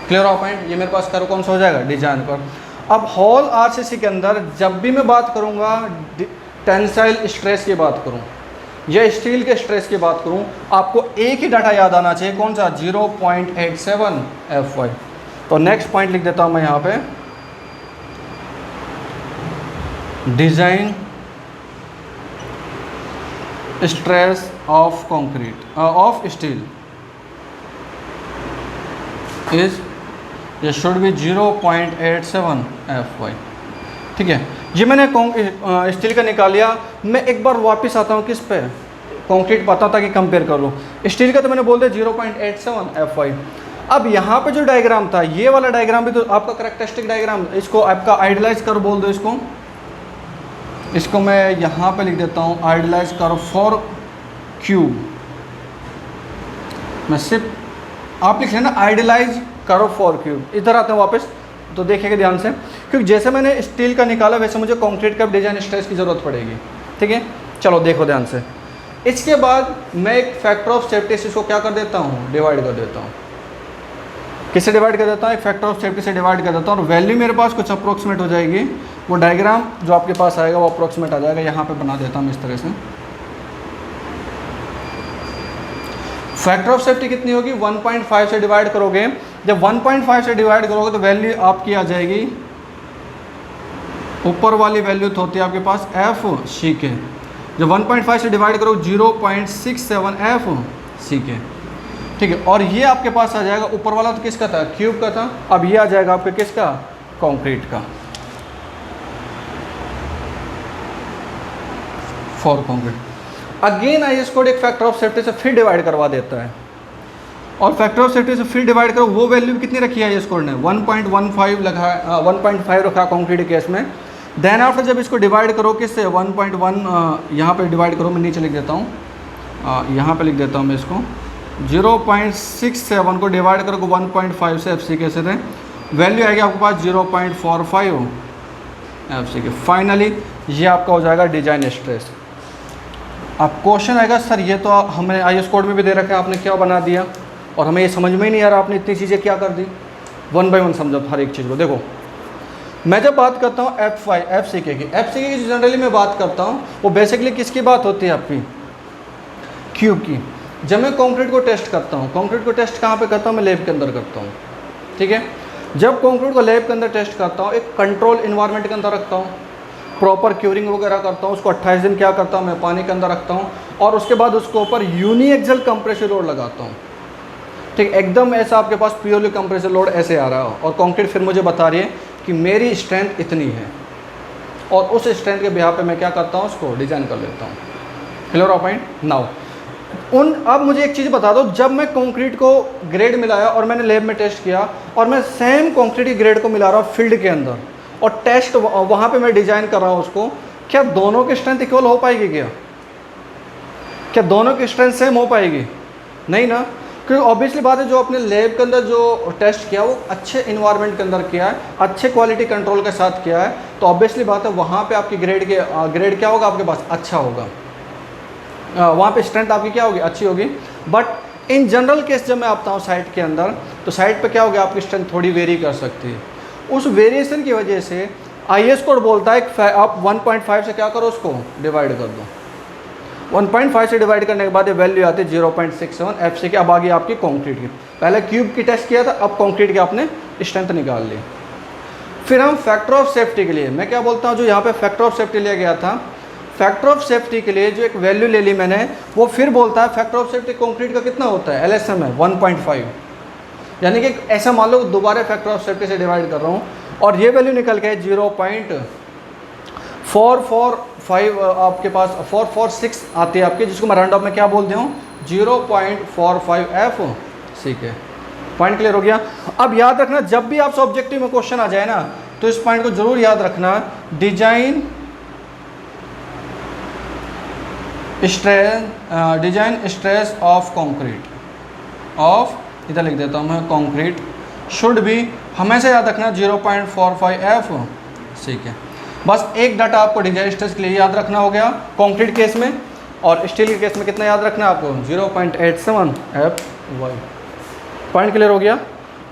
क्लियर हो पॉइंट? ये मेरे पास कर्व कौन सा हो जाएगा, डिजाइन कर्व। अब होल आरसीसी के अंदर जब भी मैं बात करूंगा टेंसाइल स्ट्रेस की बात करूं या स्टील के स्ट्रेस की बात करूं, आपको एक ही डाटा याद आना चाहिए, कौन सा, 0.87 Fy। तो नेक्स्ट पॉइंट लिख देता हूं मैं यहां पे, design stress of concrete of steel is ये शुड बी 0.87 Fy। ठीक है, ये मैंने स्टील का निकाल लिया। मैं एक बार वापस आता हूँ किस पे, कंक्रीट पाता ताकि कंपेयर कर लूँ। स्टील का तो मैंने बोल दिया 0.87 Fy। अब यहाँ पे जो डायग्राम था, ये वाला डायग्राम भी तो आपका कैरेक्टरिस्टिक डायग्राम, इसको आपका आइडियलाइज कर बोल दो, इसको मैं यहाँ पे लिख देता हूँ, आइडियलाइज कर फॉर क्यूब। मैं सिर्फ आप लिख लेना आइडियलाइज करो फॉर क्यूब। इधर आते हैं वापस, तो देखिएगा ध्यान से, क्योंकि जैसे मैंने स्टील का निकाला वैसे मुझे कंक्रीट का डिजाइन स्ट्रेस की ज़रूरत पड़ेगी। ठीक है, चलो देखो ध्यान से। इसके बाद मैं एक फैक्टर ऑफ सेफ्टी से इसको क्या कर देता हूँ, डिवाइड कर देता हूँ। किससे डिवाइड कर देता हूँ, एक फैक्टर ऑफ सेफ्टी से डिवाइड कर देता हूँ, और वैल्यू मेरे पास कुछ अप्रोक्सीमेट हो जाएगी। वो डायग्राम जो आपके पास आएगा वो अप्रोक्सीमेट आ जाएगा। यहाँ पे बना देता हूँ इस तरह से। फैक्टर ऑफ सेफ्टी कितनी होगी, 1.5 से डिवाइड करोगे। जब 1.5 से डिवाइड करोगे तो वैल्यू आपकी आ जाएगी, ऊपर वाली वैल्यू तो होती है आपके पास Fck। जब 1.5 से डिवाइड करो 0.67 Fck। ठीक है, और ये आपके पास आ जाएगा, ऊपर वाला तो किसका था, क्यूब का था। अब ये आ जाएगा आपके किसका, कंक्रीट का, for concrete. Again IS code एक फैक्टर ऑफ सेफ्टी से फिर डिवाइड करवा देता है, और फैक्टर ऑफ सेफ्टी से फिर डिवाइड करो, वो वैल्यू कितनी रखी है IS कोड ने, 1.15 लगा, 1.5 रखा कंक्रीट केस में। देन आफ्टर जब इसको डिवाइड करो किससे, 1.1 यहाँ पे डिवाइड करो, मैं नीचे लिख देता हूँ, यहाँ पे लिख देता हूँ मैं इसको, 0.67 को डिवाइड करो 1.5 से Fck से, वैल्यू आएगी आपके पास 0.45 Fck। फाइनली ये आपका हो जाएगा डिजाइन स्ट्रेस। अब क्वेश्चन आएगा, सर ये तो हमें IS कोड में भी दे रखा है, आपने क्या बना दिया, और हमें ये समझ में ही नहीं आ रहा, आपने इतनी चीज़ें क्या कर दी। 1 बाय 1 समझो हर एक चीज़ को। देखो, मैं जब बात करता हूँ Fck की जनरली मैं बात करता हूँ, वो बेसिकली किसकी बात होती है, आपकी क्यूब की। जब मैं कंक्रीट को टेस्ट करता हूँ, कंक्रीट को टेस्ट कहाँ पे करता हूँ, मैं लैब के अंदर करता हूँ। ठीक है, जब कंक्रीट को लैब के अंदर टेस्ट करता हूँ, एक कंट्रोल इन्वायरमेंट के अंदर रखता हूँ, प्रॉपर क्यूरिंग वगैरह करता हूँ, उसको 28 दिन क्या करता हूँ, मैं पानी के अंदर रखता हूँ, और उसके बाद उसके ऊपर यूनिएक्सल कंप्रेसर लोड लगाता हूँ। ठीक, एकदम ऐसा आपके पास प्योरली कंप्रेसर लोड ऐसे आ रहा हो, और कंक्रीट फिर मुझे बता रही है कि मेरी स्ट्रेंथ इतनी है, और उस स्ट्रेंथ के बिहाफ पे मैं क्या करता हूँ, उसको डिज़ाइन कर लेता हूँ। क्लियर हो पॉइंट नाउ। अब मुझे एक चीज़ बता दो, जब मैं कंक्रीट को ग्रेड मिलाया और मैंने लैब में टेस्ट किया, और मैं सेम कंक्रीट की ग्रेड को मिला रहा हूँ फील्ड के अंदर, और टेस्ट वहाँ पे मैं डिज़ाइन कर रहा हूँ उसको, क्या दोनों की स्ट्रेंथ इक्वल हो पाएगी, क्या दोनों की स्ट्रेंथ सेम हो पाएगी? नहीं ना, क्योंकि ऑब्वियसली बात है, जो अपने लैब के अंदर जो टेस्ट किया वो अच्छे इन्वायरमेंट के अंदर किया है, अच्छे क्वालिटी कंट्रोल के साथ किया है, तो ऑब्वियसली बात है वहाँ पे आपकी ग्रेड क्या होगा आपके पास, अच्छा होगा, वहाँ पे स्ट्रेंथ आपकी क्या होगी, अच्छी होगी। बट इन जनरल केस जब मैं आता हूँ साइट के अंदर, तो साइट पे क्या होगा, आपकी स्ट्रेंथ थोड़ी वेरी कर सकती है। उस वेरिएशन की वजह से IS कोड बोलता है आप 1.5 से क्या करो, उसको डिवाइड कर दो। 1.5 से डिवाइड करने के बाद ये वैल्यू आती है 0.67 Fck। अब आ गई आपकी कंक्रीट की, पहले क्यूब की टेस्ट किया था, अब कंक्रीट की आपने स्ट्रेंथ निकाल ली। फिर हम फैक्टर ऑफ सेफ्टी के लिए, मैं क्या बोलता हूँ, जो यहाँ पे फैक्टर ऑफ सेफ्टी लिया गया था, फैक्टर ऑफ सेफ्टी के लिए जो एक वैल्यू ले ली मैंने, वो फिर बोलता है फैक्टर ऑफ सेफ्टी कंक्रीट का कितना होता है, LSM है 1.5। यानी कि ऐसा मान लो दोबारा फैक्टर ऑफ सेफ्टी से डिवाइड कर रहा हूँ, और ये वैल्यू निकल के 0.445 आपके पास 446 आती है आपकी, जिसको मैं राउंड ऑफ में क्या बोलते हूँ, 0.45 Fck। पॉइंट क्लियर हो गया। अब याद रखना, जब भी आपसे ऑब्जेक्टिव में क्वेश्चन आ जाए ना, तो इस पॉइंट को जरूर याद रखना, design stress of concrete of, इधर लिख देता हूँ मैं, कंक्रीट शुड भी हमेशा याद रखना 0.45 Fck। बस एक डाटा आपको डिजाइन स्ट्रेस के लिए याद रखना हो गया कंक्रीट केस में, और स्टील के केस में कितना याद रखना है आपको 0.87 FY। पॉइंट क्लियर हो गया।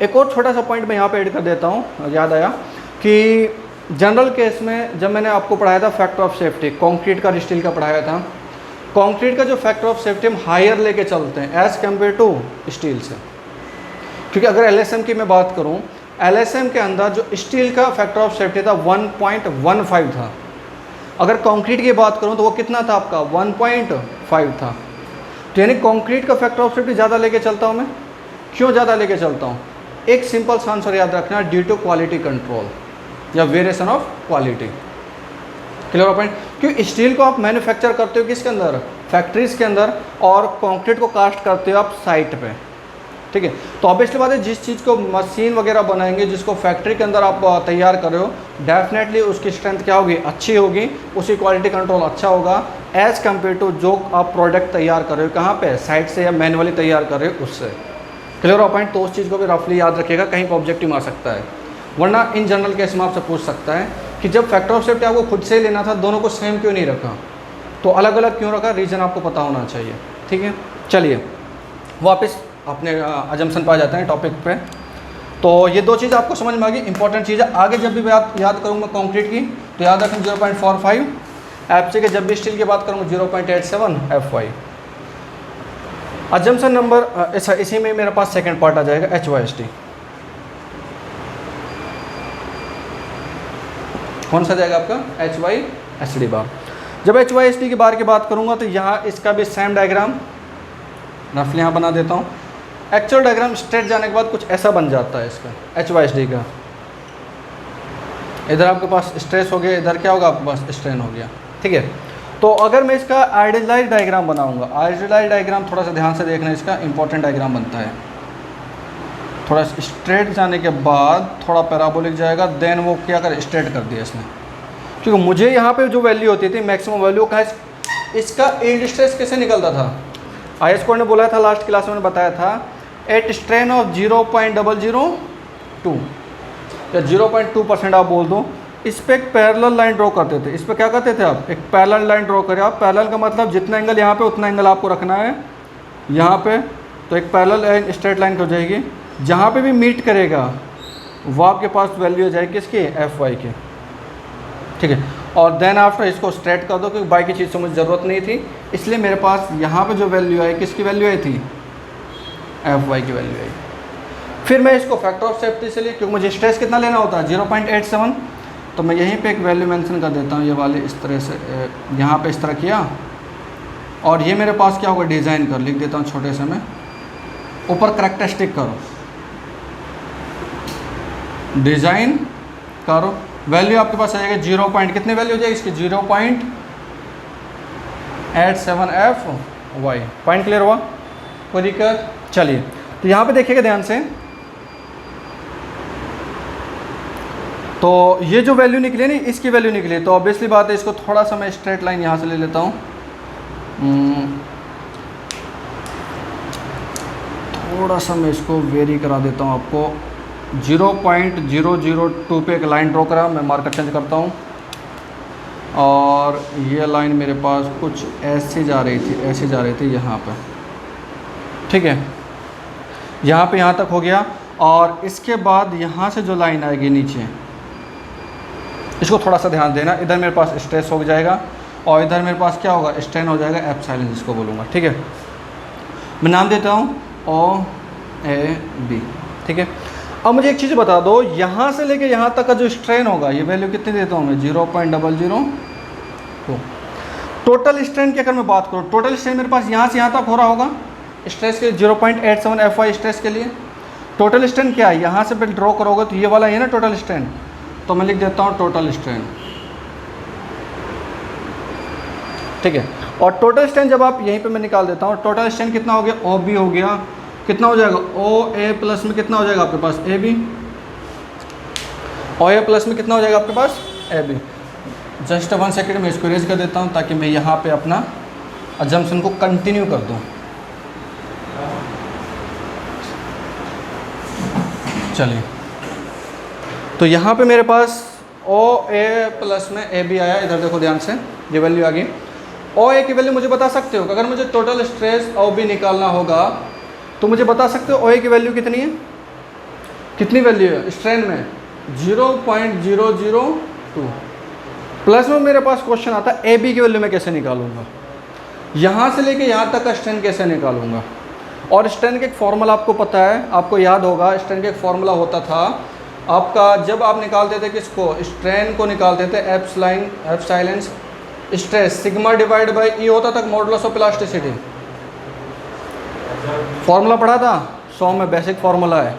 एक और छोटा सा पॉइंट मैं यहाँ पे ऐड कर देता हूँ, याद आया कि जनरल केस में जब मैंने आपको पढ़ाया था फैक्टर ऑफ सेफ्टी, कंक्रीट का और स्टील का पढ़ाया था, कंक्रीट का जो फैक्टर ऑफ सेफ्टी हम हायर लेके चलते हैं एज़ कम्पेयर टू स्टील से। क्योंकि अगर LSM की मैं बात करूँ, LSM के अंदर जो स्टील का फैक्टर ऑफ सेफ्टी था 1.15 था, अगर कंक्रीट की बात करूँ तो वो कितना था आपका 1.5 था। तो यानी कंक्रीट का फैक्टर ऑफ सेफ्टी ज़्यादा लेके चलता हूँ मैं। क्यों ज़्यादा लेके चलता हूँ? एक सिंपल सा आंसर याद रखना, ड्यू टू क्वालिटी कंट्रोल या variation of quality. Clear point? क्योंकि स्टील को आप मैन्युफैक्चर करते हो किसके अंदर, फैक्ट्रीज़ के अंदर, और कंक्रीट को कास्ट करते हो आप साइट पे, ठीक है। तो ऑब्वियसली बात है, जिस चीज़ को मशीन वगैरह बनाएंगे, जिसको फैक्ट्री के अंदर आप तैयार कर रहे हो, डेफिनेटली उसकी स्ट्रेंथ क्या होगी, अच्छी होगी, उसकी क्वालिटी कंट्रोल अच्छा होगा एज़ कम्पेयर टू जो आप प्रोडक्ट तैयार कर रहे हो कहाँ पे, साइट से या मैनुअली तैयार कर रहे हो उससे। क्लियर हो पॉइंट? तो उस चीज़ को भी रफली याद रखिएगा, कहीं पर ऑब्जेक्टिव आ सकता है, वरना इन जनरल केस में आपसे पूछ सकता है कि जब फैक्टर ऑफ सेफ्टी आपको खुद से लेना था, दोनों को सेम क्यों नहीं रखा, तो अलग अलग क्यों रखा, रीज़न आपको पता होना चाहिए, ठीक है। चलिए वापस अपने अजम्पशन पर आ जाते हैं टॉपिक पे। तो ये दो चीज़ आपको समझ में आ गई, इंपॉर्टेंट चीज़ है। आगे जब भी याद करूँगा कंक्रीट की तो याद रखें 0.45 FC के, जब भी स्टील की बात करूँगा 0.87 FY। अजम्पशन नंबर इसी में मेरे पास सेकंड पार्ट आ जाएगा HYSD। कौन सा जाएगा आपका HYSD बार। जब HYSD की बार की बात करूँगा तो यहाँ इसका भी सेम डायग्राम रफली यहाँ बना देता हूँ। एक्चुअल डायग्राम स्ट्रेट जाने के बाद कुछ ऐसा बन जाता है इसका HYSD का। इधर आपके पास स्ट्रेस हो गया, इधर क्या होगा आपके पास स्ट्रेन हो गया, ठीक है। तो अगर मैं इसका आइडियलाइज डायग्राम बनाऊंगा, आइडियलाइज डायग्राम थोड़ा सा ध्यान से देखना, इसका इंपॉर्टेंट डायग्राम बनता है। थोड़ा स्ट्रेट जाने के बाद थोड़ा पैराबोलिक जाएगा, देन वो क्या कर स्ट्रेट कर दिया इसने, क्योंकि मुझे यहाँ पे जो वैल्यू होती थी मैक्सिमम वैल्यू का, इसका यील्ड स्ट्रेस कैसे निकलता था, IS कोड ने बोला था लास्ट क्लास में बताया था, एट स्ट्रेन ऑफ 0.002 या 0.2% आप बोल दो, इस पर एक पैरेलल लाइन ड्रॉ करते थे। इस पर क्या करते थे आप, एक पैरेलल लाइन ड्रॉ करें आप। पैरेलल का मतलब जितना एंगल यहाँ पे उतना एंगल आपको रखना है यहाँ पे, तो एक पैरेलल स्ट्रेट लाइन हो जाएगी। जहाँ पे भी मीट करेगा वो आपके पास वैल्यू हो जाएगी किसकी, FY की, ठीक है। और देन आफ्टर इसको स्ट्रेट कर दो, क्योंकि बाकी चीज़ से मुझे ज़रूरत नहीं थी, इसलिए मेरे पास यहाँ पे जो वैल्यू आई किसकी वैल्यू आई थी, FY की वैल्यू आई। फिर मैं इसको फैक्टर ऑफ सेफ्टी से लिए, क्योंकि मुझे स्ट्रेस कितना लेना होता है 0.87, तो मैं यहीं पे एक वैल्यू मेंशन कर देता हूँ, ये वाले इस तरह से, यहाँ पे इस तरह किया, और ये मेरे पास क्या होगा, डिज़ाइन कर लिख देता हूँ छोटे से मैं, ऊपर करैक्टरिस्टिक करो, डिज़ाइन करो, वैल्यू आपके पास आ जाएगा 0 पॉइंट, कितने वैल्यू हो जाएगी इसकी 0.87 FY। पॉइंट क्लियर हुआ, कोई दिक्कत? चलिए तो यहाँ पे देखिएगा ध्यान से, तो ये जो वैल्यू निकली नहीं, इसकी वैल्यू निकली, तो ऑब्वियसली बात है, इसको थोड़ा सा मैं स्ट्रेट लाइन यहाँ से ले लेता हूँ, थोड़ा सा मैं इसको वेरी करा देता हूँ आपको। 0.002 पे एक लाइन ड्रॉ करा, मैं मार्कर चेंज करता हूँ, और ये लाइन मेरे पास कुछ ऐसे जा रही थी, ऐसे जा रही थी यहाँ पे, ठीक है। यहाँ पे यहाँ तक हो गया, और इसके बाद यहाँ से जो लाइन आएगी नीचे, इसको थोड़ा सा ध्यान देना, इधर मेरे पास स्ट्रेस हो जाएगा और इधर मेरे पास क्या होगा, स्ट्रेन हो जाएगा, एप्सिलॉन जिसको बोलूँगा, ठीक है। मैं नाम देता हूँ OAB, ठीक है। अब मुझे एक चीज़ बता दो, यहाँ से लेके यहाँ तक का जो स्ट्रेन होगा, ये वैल्यू कितनी देता हूँ मैं 0.002। टोटल स्ट्रेन की अगर मैं बात करूँ, टोटल स्ट्रेन मेरे पास यहाँ से यहाँ तक हो रहा होगा स्ट्रेस के 0.87 FY स्ट्रेस के लिए। टोटल स्ट्रेन क्या है, यहाँ से फिर ड्रॉ करोगे तो ये वाला है ना टोटल स्ट्रेन, तो मैं लिख देता हूँ टोटल स्ट्रेन, ठीक है। और टोटल स्ट्रेन जब आप यहीं पे मैं निकाल देता हूँ, टोटल स्ट्रेन कितना हो गया, OB हो गया, कितना हो जाएगा, OA प्लस में कितना हो जाएगा आपके पास AB, OA प्लस में कितना हो जाएगा आपके पास AB। जस्ट 1 सेकेंड में इसको रेज कर देता हूँ ताकि मैं यहाँ पे अपना अजम्पशन को कंटिन्यू कर दूँ। चलिए तो यहाँ पे मेरे पास ओ ए प्लस में ए बी आया, इधर देखो ध्यान से, ये वैल्यू आ गई। ओ ए की वैल्यू मुझे बता सकते हो कि अगर मुझे टोटल स्ट्रेस ओ बी निकालना होगा तो मुझे बता सकते हो ओ ए की वैल्यू कितनी है, कितनी वैल्यू है स्ट्रेन में 0.002। प्लस में मेरे पास क्वेश्चन आता है ए बी की वैल्यू मैं कैसे निकालूंगा, यहाँ से लेके यहाँ तक का स्ट्रेन कैसे निकालूंगा। और स्ट्रेन का एक फॉर्मूला आपको पता है, आपको याद होगा, स्ट्रेन का एक फॉर्मूला होता था आपका, जब आप निकालते थे किसको, स्ट्रेन को निकालते थे epsilon stress sigma divide by E होता था मॉडुलस ऑफ इलास्टिसिटी। फॉर्मूला पढ़ा था 100 में, बेसिक फॉर्मूला है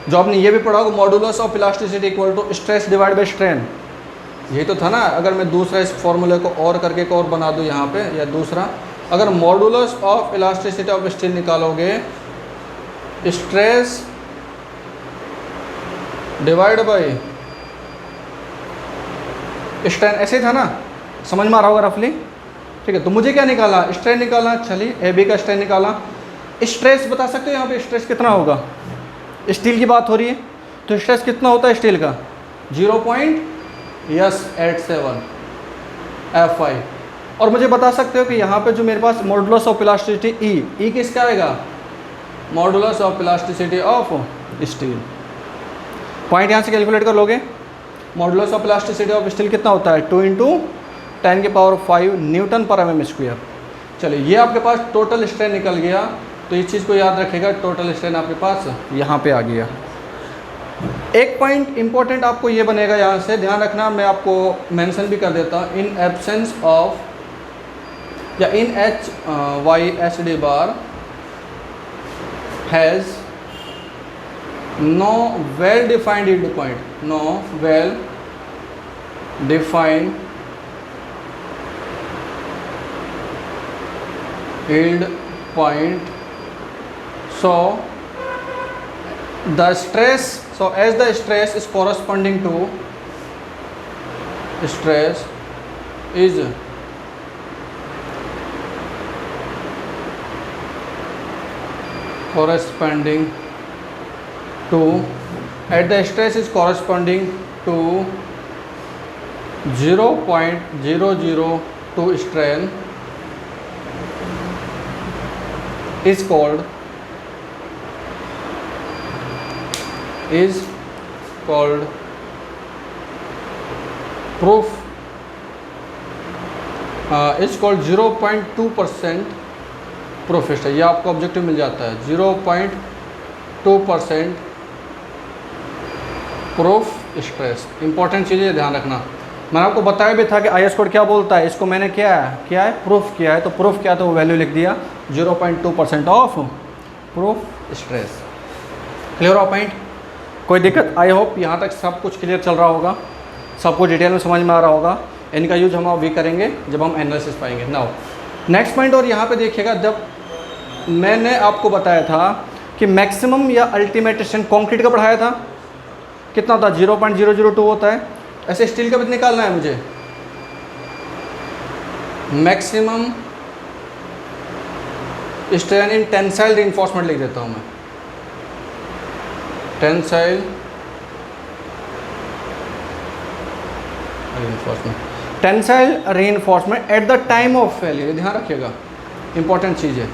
जो आपने ये भी पढ़ा होगा, modulus of elasticity equal to stress divide by strain. यही तो था ना। अगर मैं दूसरा इस फॉर्मूले को और करके एक और बना दूँ यहाँ पे, या दूसरा, अगर modulus of elasticity of steel निकालोगे स्ट्रेस डिवाइड बाई स्ट्रेन, ऐसे था ना, समझ में आ रहा होगा रफली। ठीक है, तो मुझे क्या निकाला, स्ट्रेन निकाला। चलिए ए बी का स्ट्रेन निकाला। स्ट्रेस बता सकते हो यहाँ पे स्ट्रेस कितना होगा, स्टील की बात हो रही है तो स्ट्रेस कितना होता है स्टील का 0.87 F5। और मुझे बता सकते हो कि यहाँ पे जो मेरे पास मॉडुलस ऑफ इलास्टिसिटी ई किसका आएगा, modulus of elasticity of steel. Point यहाँ से कैलकुलेट कर लोगे। Modulus of elasticity of steel कितना होता है 2 × 10⁵ न्यूटन पर mm स्क्वायर। चलिए ये आपके पास टोटल स्ट्रेन निकल गया, तो इस चीज़ को याद रखेगा, टोटल स्ट्रेन आपके पास यहाँ पे आ गया। एक पॉइंट इंपॉर्टेंट आपको ये बनेगा, यहाँ से ध्यान रखना, मैं आपको मेंशन भी कर देता हूँ। इन एब्सेंस ऑफ या in HYSD bar has no well defined yield point, no well defined yield point, so the stress, so as the stress is corresponding to stress is corresponding to at the stress is corresponding to 0.002 strain is called proof is called 0.2% proof stress। ये आपको objective मिल जाता है 0.2% proof stress. Important चीज़ है, ध्यान रखना। मैंने आपको बताया भी था कि IS कोड क्या बोलता है, इसको मैंने क्या है प्रूफ किया है, तो प्रूफ क्या, तो वो वैल्यू लिख दिया 0.2% ऑफ प्रूफ स्ट्रेस। क्लियर हो पॉइंट, कोई दिक्कत? आई होप यहाँ तक सब कुछ क्लियर चल रहा होगा, सबको डिटेल में समझ में आ रहा होगा। इनका यूज हम अभी करेंगे जब हम एनालिसिस पाएंगे। नाउ नेक्स्ट पॉइंट, और यहाँ पे देखिएगा, जब मैंने आपको बताया था कि मैक्सिमम या अल्टीमेट स्ट्रेन कॉन्क्रीट का पढ़ाया था, कितना होता है 0.002 होता है। ऐसे स्टील का भी निकालना है मुझे, maximum strain in tensile reinforcement लिख देता हूँ मैं, tensile reinforcement at the time of failure. ध्यान रखिएगा, इंपॉर्टेंट चीज़ है,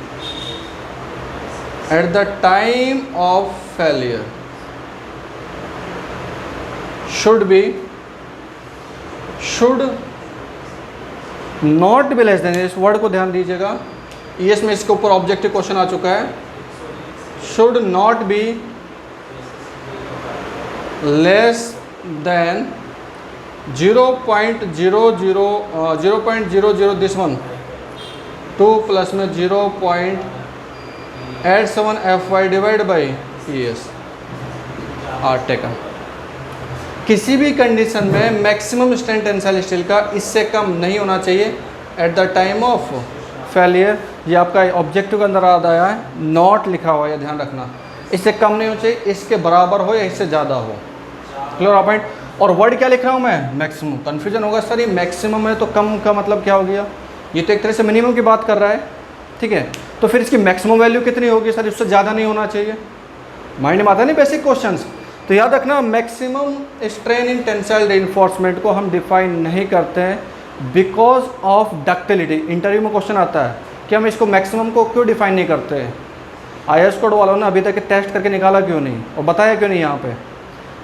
at the time of failure should not be less then, इस वर्ड को ध्यान दीजिएगा, ES में इसके ऊपर ऑब्जेक्टिव क्वेश्चन आ चुका है, should not be less than 0.00 this one 2 plus में 0.87 Fy divide by ES are taken. किसी भी कंडीशन में मैक्सिमम स्ट्रेंथ टेंसाइल स्टील का इससे कम नहीं होना चाहिए at the time of failure. ये आपका ऑब्जेक्टिव के अंदर आ आया है, नॉट लिखा हुआ है, ध्यान रखना, इससे कम नहीं होना चाहिए, इसके बराबर हो या इससे ज़्यादा हो। Clear point. और वर्ड क्या लिख रहा हूँ मैं, मैक्सिमम। कन्फ्यूजन होगा सर ये मैक्सिमम है तो कम का मतलब क्या हो गया, ये तो एक तरह से मिनिमम की बात कर रहा है, ठीक है, तो फिर इसकी मैक्सिमम वैल्यू कितनी होगी सर, इससे ज़्यादा नहीं होना चाहिए। माइंड में आता नहीं बेसिक क्वेश्चंस, तो तो याद रखना, maximum strain in tensile reinforcement को हम डिफाइन नहीं करते हैं बिकॉज ऑफ डक्टिलिटी। इंटरव्यू में क्वेश्चन आता है कि हम इसको मैक्सिमम को क्यों डिफाइन नहीं करते हैं, IAS कोड वालों ने अभी तक टेस्ट करके निकाला क्यों नहीं और बताया क्यों नहीं यहाँ पे,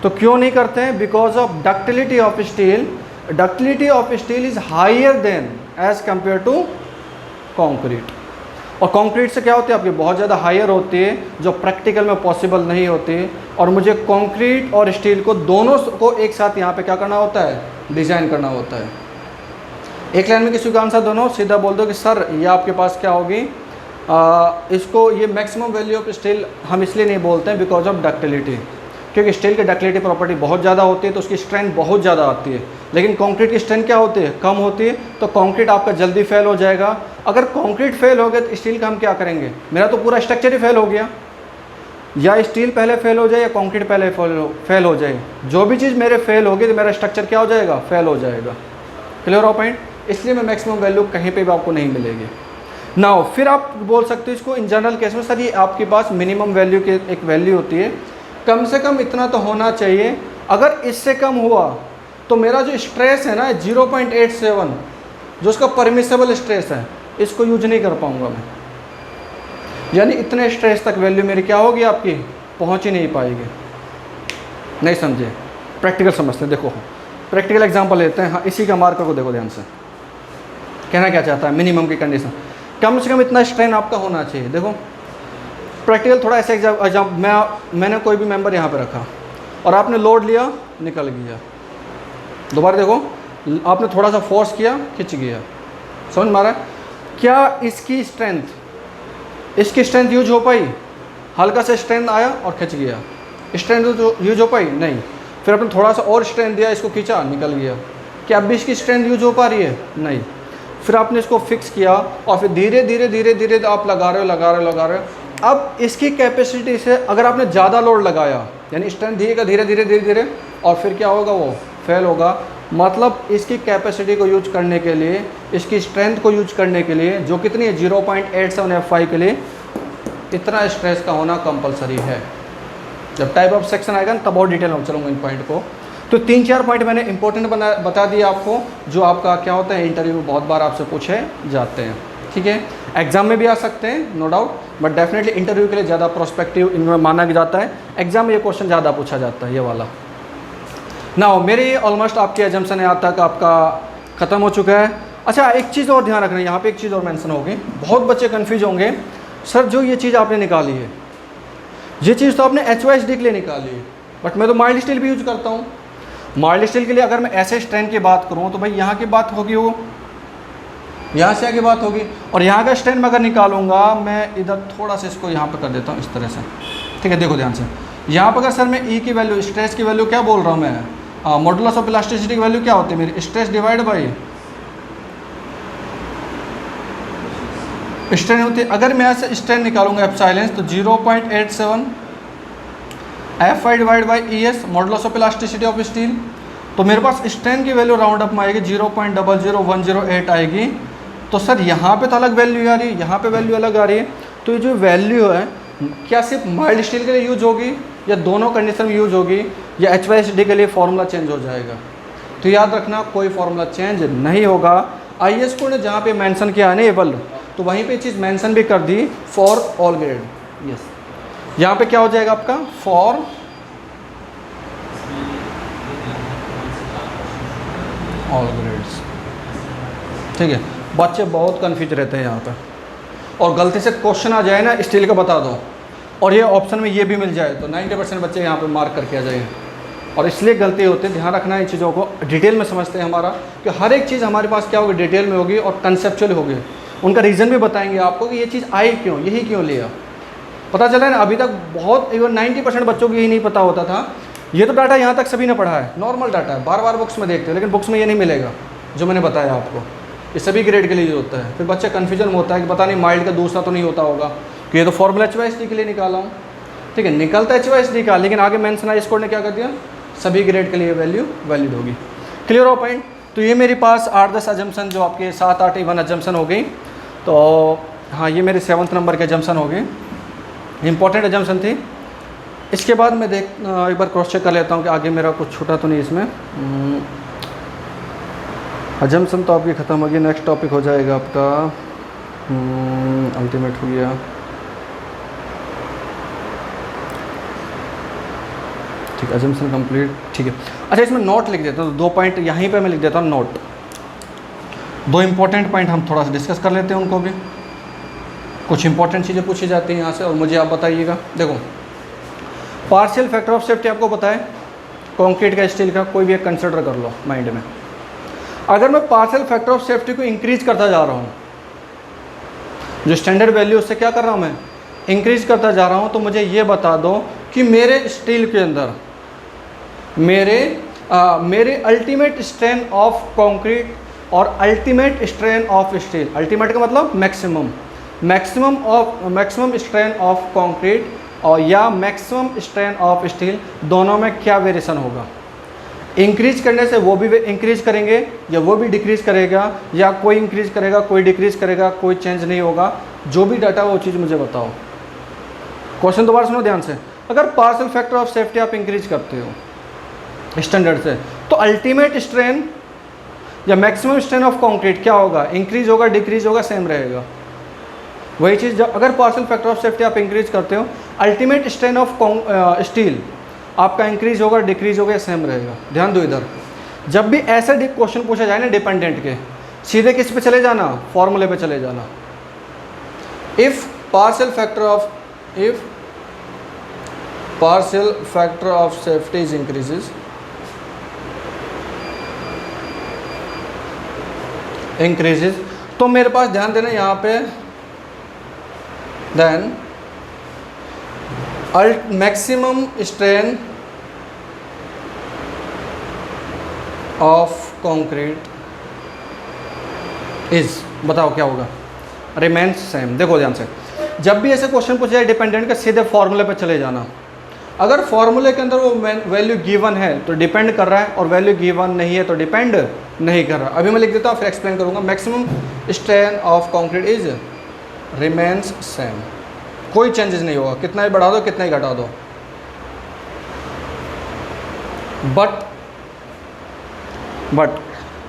तो क्यों नहीं करते हैं, because of ductility of steel. Ductility of steel is higher than as compared to concrete. और कंक्रीट से क्या होती है आपकी बहुत ज़्यादा हायर होती है, जो प्रैक्टिकल में पॉसिबल नहीं होती। और मुझे कंक्रीट और स्टील को दोनों को एक साथ यहाँ पे क्या करना होता है, डिज़ाइन करना होता है। एक लाइन में किसी का आंसर दोनों सीधा बोल दो कि सर ये आपके पास क्या होगी, इसको ये मैक्सिमम वैल्यू ऑफ स्टील हम इसलिए नहीं बोलते हैं बिकॉज ऑफ डक्टिलिटी, क्योंकि स्टील की डक्टिलिटी प्रॉपर्टी बहुत ज़्यादा होती है तो उसकी स्ट्रेंथ बहुत ज़्यादा आती है। लेकिन कंक्रीट की स्ट्रेंथ क्या होती है, कम होती है, तो कंक्रीट आपका जल्दी फेल हो जाएगा। अगर कंक्रीट फेल हो गया तो स्टील का हम क्या करेंगे, मेरा तो पूरा स्ट्रक्चर ही फेल हो गया। या स्टील पहले फेल हो जाए या कंक्रीट पहले फेल हो जाए, जो भी चीज़ मेरे फेल होगी तो मेरा स्ट्रक्चर क्या हो जाएगा, फेल हो जाएगा। क्लियर हो पॉइंट? इसलिए मैं मैक्सिमम वैल्यू कहीं पर भी आपको नहीं मिलेगी। नाउ फिर आप बोल सकते हो इसको इन जनरल केस में, सर ये आपके पास मिनिमम वैल्यू की एक वैल्यू होती है, कम से कम इतना तो होना चाहिए, अगर इससे कम हुआ तो मेरा जो स्ट्रेस है ना 0.87 जो उसका परमिसेबल स्ट्रेस है, इसको यूज नहीं कर पाऊंगा मैं। यानी इतने स्ट्रेस तक वैल्यू मेरी क्या होगी, आपकी पहुंच ही नहीं पाएगी। नहीं समझे? प्रैक्टिकल समझते हैं। देखो प्रैक्टिकल एग्जांपल लेते हैं। हाँ, इसी का मार्कर को देखो ध्यान से, कहना क्या चाहता है, मिनिमम की कंडीशन कम से कम इतना स्ट्रेन आपका होना चाहिए। देखो प्रैक्टिकल थोड़ा ऐसे एग्जाम मैंने कोई भी मेंबर यहाँ पे रखा और आपने लोड लिया, निकल गया। दोबारा देखो, आपने थोड़ा सा फोर्स किया, खिंच गया। समझ मारा? क्या इसकी स्ट्रेंथ यूज हो पाई? हल्का सा स्ट्रेंथ आया और खिंच गया, स्ट्रेंथ यूज हो पाई? नहीं। फिर आपने थोड़ा सा और स्ट्रेंथ दिया, इसको खींचा, निकल गया। क्या अब भी इसकी स्ट्रेंथ यूज हो पा रही है? नहीं। फिर आपने इसको फिक्स किया और फिर धीरे धीरे आप लगा रहे हो। अब इसकी कैपेसिटी से अगर आपने ज़्यादा लोड लगाया, यानी स्ट्रेंथ दिएगा धीरे और फिर क्या होगा, वो फेल होगा। मतलब इसकी कैपेसिटी को यूज करने के लिए, इसकी स्ट्रेंथ को यूज करने के लिए, जो कितनी है 0.87 F5 के लिए, इतना स्ट्रेस का होना कंपलसरी है। जब टाइप ऑफ सेक्शन आएगा ना तब और डिटेल में चलूँगा इन पॉइंट को। तो 3-4 पॉइंट मैंने इंपॉर्टेंट बता दिया आपको, जो आपका क्या होता है इंटरव्यू में बहुत बार आपसे पूछे जाते हैं। ठीक है, एग्जाम में भी आ सकते हैं no doubt, but definitely interview के लिए ज़्यादा प्रोस्पेक्टिव इनमें माना जाता है। एग्जाम में ये क्वेश्चन ज़्यादा पूछा जाता है, ये वाला। ना मेरे ऑलमोस्ट आपके एजम्पशन यहाँ तक आपका ख़त्म हो चुका है। अच्छा, एक चीज़ और ध्यान रखना, यहाँ पे एक चीज़ और मेंशन होगी, बहुत बच्चे कंफ्यूज होंगे, सर जो ये चीज़ आपने निकाली है, ये चीज़ तो आपने HYSD के लिए निकाली है, बट मैं तो माइल्ड स्टील भी यूज करता हूँ। माइल्ड स्टील के लिए अगर मैं ऐसे स्ट्रेंथ की बात करूँ तो भाई यहाँ की बात होगी, वो यहाँ से आगे बात होगी, और यहाँ का स्ट्रेंथ मैं अगर निकालूंगा, मैं इधर थोड़ा सा इसको यहाँ पर कर देता हूँ इस तरह से। ठीक है, देखो ध्यान से, यहाँ पर अगर सर मैं ई की वैल्यू, स्ट्रेस की वैल्यू क्या बोल रहा हूँ मैं, मॉडुलस ऑफ इलास्टिसिटी की वैल्यू क्या होती है मेरी, स्ट्रेस डिवाइड बाई स्ट्रेन होती है। अगर मैं यहाँ से स्ट्रेन निकालूंगा एप्सिलॉन, तो 0.87 F5 divide by ES modulus of elasticity of steel, तो मेरे पास स्ट्रेन की वैल्यू राउंड अप में आएगी 0.00108 तो सर यहाँ पे तो अलग वैल्यू आ रही है, यहाँ पे वैल्यू अलग आ रही है। तो ये जो वैल्यू है क्या सिर्फ माइल्ड स्टील के लिए यूज होगी या दोनों कंडीशन में यूज होगी, या HYSD के लिए फॉर्मूला चेंज हो जाएगा? तो याद रखना कोई फॉर्मूला चेंज नहीं होगा। IAS कोड ने जहाँ पे मेंशन किया अनेबल, तो वहीं पे चीज़ मेंशन भी कर दी फॉर ऑल ग्रेड। यस, यहाँ पे क्या हो जाएगा आपका, फॉर ऑल ग्रेड्स। ठीक है, बच्चे बहुत कन्फ्यूज रहते हैं यहाँ पे, और गलती से क्वेश्चन आ जाए ना स्टील का बता दो और ये ऑप्शन में ये भी मिल जाए तो 90% बच्चे यहाँ पे मार्क करके आ जाएंगे, और इसलिए गलती होती है। ध्यान रखना है इन चीज़ों को, डिटेल में समझते हैं हमारा कि हर एक चीज़ हमारे पास क्या होगी, डिटेल में होगी और कंसेप्चुअल होगी। उनका रीज़न भी बताएंगे आपको कि ये चीज़ आई क्यों, यही क्यों लिया। पता चला है ना, अभी तक बहुत इवन 90% बच्चों को यही नहीं पता होता था। ये तो डाटा यहाँ तक सभी ने पढ़ा है, नॉर्मल डाटा है, बार बार बुक्स में देखते हैं, लेकिन बुक्स में ये नहीं मिलेगा जो मैंने बताया आपको। ये सभी ग्रेड के लिए यूज होता है। फिर बच्चा कन्फ्यूजन होता है कि पता नहीं माइल्ड का दूसरा तो नहीं होता होगा, कि ये तो फॉर्मूला HYSD के लिए निकाला हूँ। ठीक है, निकलता है HYSD का, लेकिन आगे मेंशन IAS कोड ने क्या कर दिया, सभी ग्रेड के लिए वैल्यू वैलिड होगी। क्लियर हो पॉइंट? तो ये मेरे पास 8-10 अजम्पशन, जो आपके 7-8 इवन अजम्पशन हो गई। तो हाँ, ये मेरे 7th नंबर के अजम्पशन हो गए, इंपॉर्टेंट अजम्पशन थी। इसके बाद मैं एक बार क्रॉस चेक कर लेता हूँ कि आगे मेरा कुछ छूटा तो नहीं इसमें। अजम्पशन तो आपकी ख़त्म होगी। नेक्स्ट टॉपिक हो जाएगा आपका अल्टीमेट हो गया। ठीक है, अजम्पशन कंप्लीट। ठीक है, अच्छा इसमें नोट लिख देता हूँ, 2 पॉइंट यहीं पे मैं लिख देता हूँ नोट। 2 इंपॉर्टेंट पॉइंट हम थोड़ा सा डिस्कस कर लेते हैं उनको भी। कुछ इंपॉर्टेंट चीज़ें पूछी जाती हैं यहाँ से और मुझे आप बताइएगा। देखो, पार्शियल फैक्टर ऑफ सेफ्टी आपको पता है, कंक्रीट का, स्टील का, कोई भी एक कंसिडर कर लो माइंड में। अगर मैं पार्शियल फैक्टर ऑफ सेफ्टी को इंक्रीज करता जा रहा हूँ, जो स्टैंडर्ड वैल्यू उससे क्या कर रहा हूँ मैं, इंक्रीज करता जा रहा हूँ, तो मुझे ये बता दो कि मेरे स्टील के अंदर मेरे अल्टीमेट स्ट्रेन ऑफ कंक्रीट और ultimate strain of steel, ultimate का मतलब मैक्सिमम स्ट्रेन ऑफ कंक्रीट और या मैक्सिमम स्ट्रेन ऑफ स्टील, दोनों में क्या वेरिएशन होगा। इंक्रीज करने से वो भी इंक्रीज करेंगे या वो भी डिक्रीज करेगा, या कोई इंक्रीज करेगा कोई डिक्रीज करेगा, कोई चेंज नहीं होगा। जो भी डाटा वो चीज़ मुझे बताओ। क्वेश्चन दोबारा सुनो ध्यान से। अगर पार्शियल फैक्टर ऑफ सेफ्टी आप इंक्रीज करते हो स्टैंडर्ड से, तो अल्टीमेट स्ट्रेन या मैक्सिमम स्ट्रेन ऑफ कंक्रीट क्या होगा, इंक्रीज होगा, डिक्रीज होगा, सेम रहेगा। वही चीज़ अगर पार्शियल फैक्टर ऑफ सेफ्टी आप इंक्रीज करते हो, अल्टीमेट स्ट्रेन ऑफ स्टील आपका इंक्रीज होगा, डिक्रीज होगा, सेम रहेगा। ध्यान दो इधर, जब भी ऐसे क्वेश्चन पूछा जाए ना डिपेंडेंट के, सीधे किस पे चले जाना, फॉर्मूले पे चले जाना। If partial factor of safety is increases, तो मेरे पास ध्यान देना यहाँ पे, then maximum strain of concrete is, बताओ क्या होगा, रिमेन्स सेम। देखो ध्यान से, जब भी ऐसे क्वेश्चन पूछे जाए डिपेंडेंट का, सीधे फॉर्मूले पे चले जाना। अगर फॉर्मूले के अंदर वो वैल्यू गिवन है तो डिपेंड कर रहा है, और वैल्यू गिवन नहीं है तो डिपेंड नहीं कर रहा। अभी मैं लिख देता हूँ, फिर एक्सप्लेन करूँगा। Maximum strain of concrete is remains same, कोई चेंजेस नहीं होगा, कितना ही बढ़ा दो कितना ही घटा दो। बट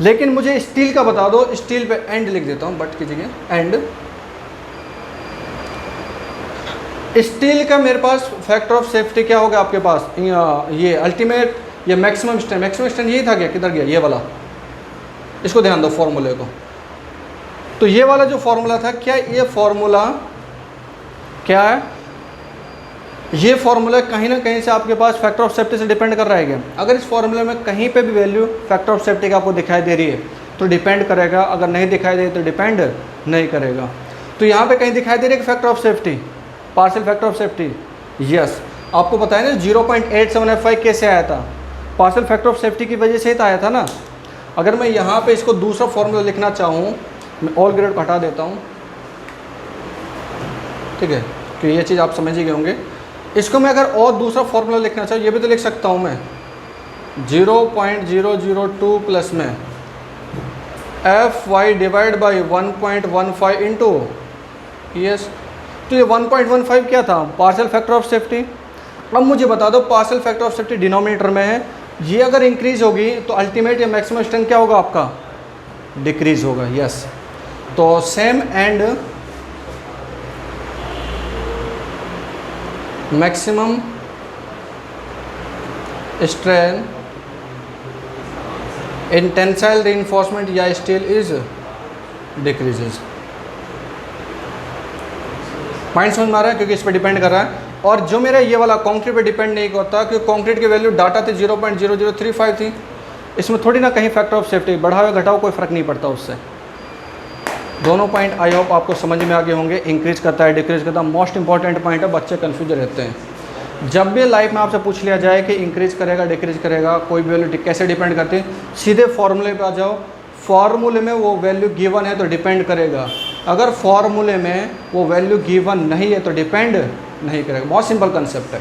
लेकिन मुझे स्टील का बता दो, स्टील पे एंड लिख देता हूँ, बट की जगह एंड। स्टील का मेरे पास फैक्टर ऑफ सेफ्टी क्या होगा आपके पास, ये अल्टीमेट या मैक्सिमम स्ट्रेन यही था क्या, किधर गया ये वाला, इसको ध्यान दो फॉर्मूले को। तो ये वाला जो फॉर्मूला था, क्या ये फॉर्मूला क्या है, ये फॉर्मूला कहीं ना कहीं से आपके पास फैक्टर ऑफ सेफ्टी से डिपेंड कर रहा है क्या। अगर इस फॉर्मूले में कहीं पे भी वैल्यू फैक्टर ऑफ सेफ्टी का आपको दिखाई दे रही है तो डिपेंड करेगा, अगर नहीं दिखाई दे तो डिपेंड नहीं करेगा। तो यहाँ पे कहीं दिखाई दे रही है factor of safety, partial factor of safety, yes. आपको पता है ना 0.8785 कैसे आया था, पार्शियल फैक्टर ऑफ सेफ्टी की वजह से ही तो आया था ना। अगर मैं यहाँ पे इसको दूसरा फॉर्मूला लिखना चाहूँ, मैं ऑल ग्रेड को हटा देता हूँ, ठीक है, तो ये चीज़ आप समझ ही गए होंगे। इसको मैं अगर और दूसरा फॉर्मूला लिखना चाहूँ, ये भी तो लिख सकता हूँ मैं, 0.002 प्लस में FY divide by 1.15 into ES। तो ये 1.15 क्या था, पार्शियल फैक्टर ऑफ सेफ्टी। अब मुझे बता दो, partial factor of safety denominator में है, ये अगर इंक्रीज होगी तो अल्टीमेट या मैक्सिमम स्ट्रेंथ क्या होगा आपका, डिक्रीज होगा, यस। तो same and maximum strain in tensile reinforcement या स्टील इज डिक्रीजेज। पॉइंट समझ में आ रहा है, क्योंकि इस पर डिपेंड कर रहा है। और जो मेरा ये वाला कंक्रीट पे डिपेंड नहीं करता, क्योंकि कंक्रीट की वैल्यू डाटा थी 0.0035 थी, इसमें थोड़ी ना कहीं फैक्टर ऑफ सेफ्टी बढ़ाओ घटाओ कोई फ़र्क नहीं पड़ता उससे। दोनों पॉइंट आई होप आपको समझ में आ गए होंगे, इंक्रीज करता है डिक्रीज करता है। मोस्ट इंपॉर्टेंट पॉइंट है, बच्चे कन्फ्यूज रहते हैं। जब भी लाइफ में आपसे पूछ लिया जाए कि इंक्रीज करेगा डिक्रीज करेगा, कोई भी वैल्यू कैसे डिपेंड करती है, सीधे फॉर्मूले पे आ जाओ। फॉर्मूले में वो वैल्यू गिवन है तो डिपेंड करेगा, अगर फॉर्मूले में वो वैल्यू गिवन नहीं है तो डिपेंड नहीं करेगा। बहुत सिंपल कंसेप्ट है,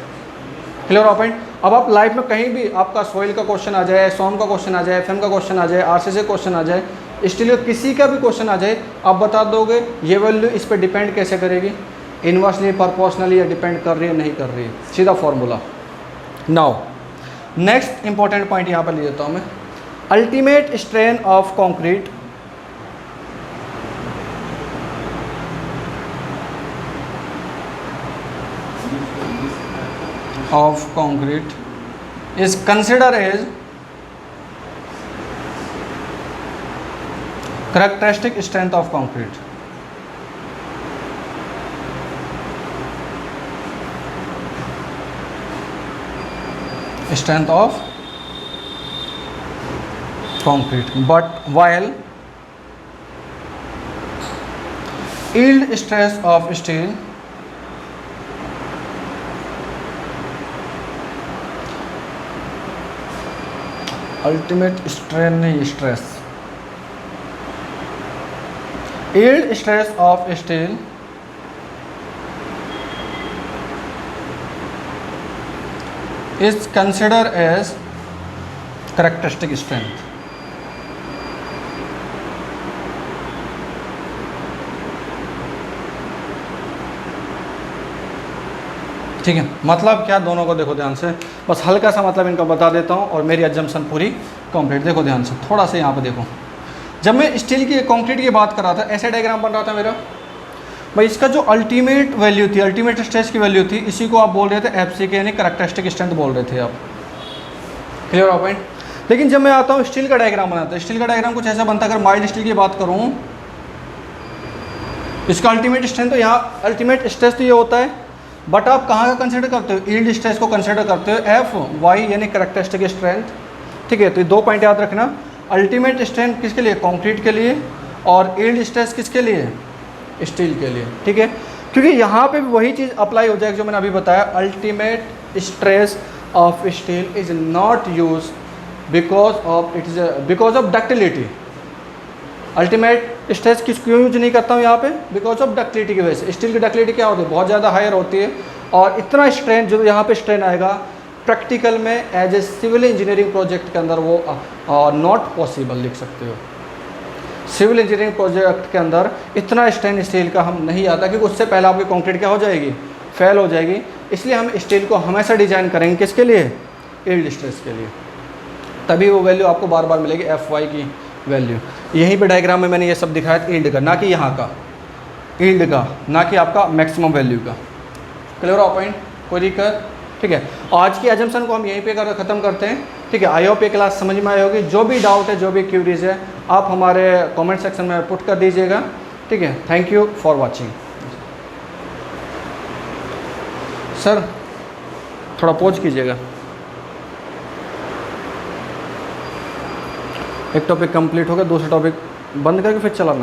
क्लियर हो पॉइंट। अब आप लाइफ में कहीं भी आपका सॉइल का क्वेश्चन आ जाए, सॉम का क्वेश्चन आ जाए, FM का क्वेश्चन आ जाए, RCC क्वेश्चन आ जाए, स्टील किसी का भी क्वेश्चन आ जाए, आप बता दोगे ये वैल्यू इस पर डिपेंड कैसे करेगी, इन्वर्सली, प्रोपोर्शनली या डिपेंड कर रही है, नहीं कर रही है, सीधा formula. Now next important point यहाँ पर ले लेता हूँ मैं, ultimate strain of concrete is considered as characteristic strength of concrete. Strength of concrete, but while yield stress of steel ultimate strain नहीं, stress, yield stress of steel is consider as characteristic strength. ठीक है, मतलब क्या, दोनों को देखो ध्यान से, बस हल्का सा मतलब इनका बता देता हूँ और मेरी एजम्पशन पूरी कंप्लीट। देखो ध्यान से, थोड़ा सा यहाँ पे देखो, जब मैं स्टील की कंक्रीट की बात कर रहा था, ऐसे डायग्राम बन रहा था मेरा भाई, इसका जो अल्टीमेट वैल्यू थी, अल्टीमेट स्ट्रेस की वैल्यू थी, इसी को आप बोल रहे थे एफसी के, यानी कैरेक्टरिस्टिक स्ट्रेंथ बोल रहे थे आप। क्लियर हो पॉइंट? लेकिन जब मैं आता हूँ स्टील का डायग्राम बनाता है, स्टील का डायग्राम कुछ ऐसा बनता है, अगर माइल्ड स्टील की बात करूँ, इसका अल्टीमेट स्ट्रेंथ, तो यहाँ अल्टीमेट स्ट्रेस तो ये होता है, बट आप कहाँ का कंसिडर करते हो, यील्ड स्ट्रेस को कंसिडर करते हो, एफ वाई यानी कैरेक्टरिस्टिक स्ट्रेंथ। ठीक है, तो ये दो पॉइंट याद रखना, अल्टीमेट स्ट्रेंथ किसके लिए, कंक्रीट के लिए, और यील्ड स्ट्रेस किसके लिए, स्टील के लिए। ठीक है, क्योंकि यहाँ पे भी वही चीज़ अप्लाई हो जाएगी जो मैंने अभी बताया, ultimate stress of steel is not use because of ductility. Ultimate stress किस क्यों यूज नहीं करता हूँ यहाँ पे, बिकॉज ऑफ डक्टिलिटी की वजह से। स्टील की डक्टिलिटी क्या होती है, बहुत ज़्यादा हायर होती है, और इतना स्ट्रेन जो यहाँ पे स्ट्रेन आएगा प्रैक्टिकल में as a civil engineering project के अंदर वो नॉट पॉसिबल लिख सकते हो। सिविल इंजीनियरिंग प्रोजेक्ट के अंदर इतना स्ट्रेन स्टील का हम नहीं आता, क्योंकि उससे पहले आपकी कंक्रीट क्या हो जाएगी, फेल हो जाएगी। इसलिए हम स्टील को हमेशा डिजाइन करेंगे किसके लिए, यील्ड स्ट्रेस के लिए, तभी वो वैल्यू आपको बार बार मिलेगी, एफ वाई की वैल्यू। यहीं पे डायग्राम में मैंने ये सब दिखाया था, यील्ड का, ना कि यहाँ का यील्ड का, ना कि आपका मैक्सिमम वैल्यू का। क्लियर हो पॉइंट, कोई दिक्कत? ठीक है, आज की एजम्पशन को हम यहीं पे ख़त्म करते हैं। ठीक है, आई होप ये क्लास समझ में आई होगी। जो भी डाउट है, जो भी क्यूरीज है, आप हमारे कमेंट सेक्शन में पुट कर दीजिएगा। ठीक है, thank you for watching. Sir थोड़ा पॉज कीजिएगा, एक टॉपिक कंप्लीट हो गया, दूसरा टॉपिक बंद करके फिर चलाना।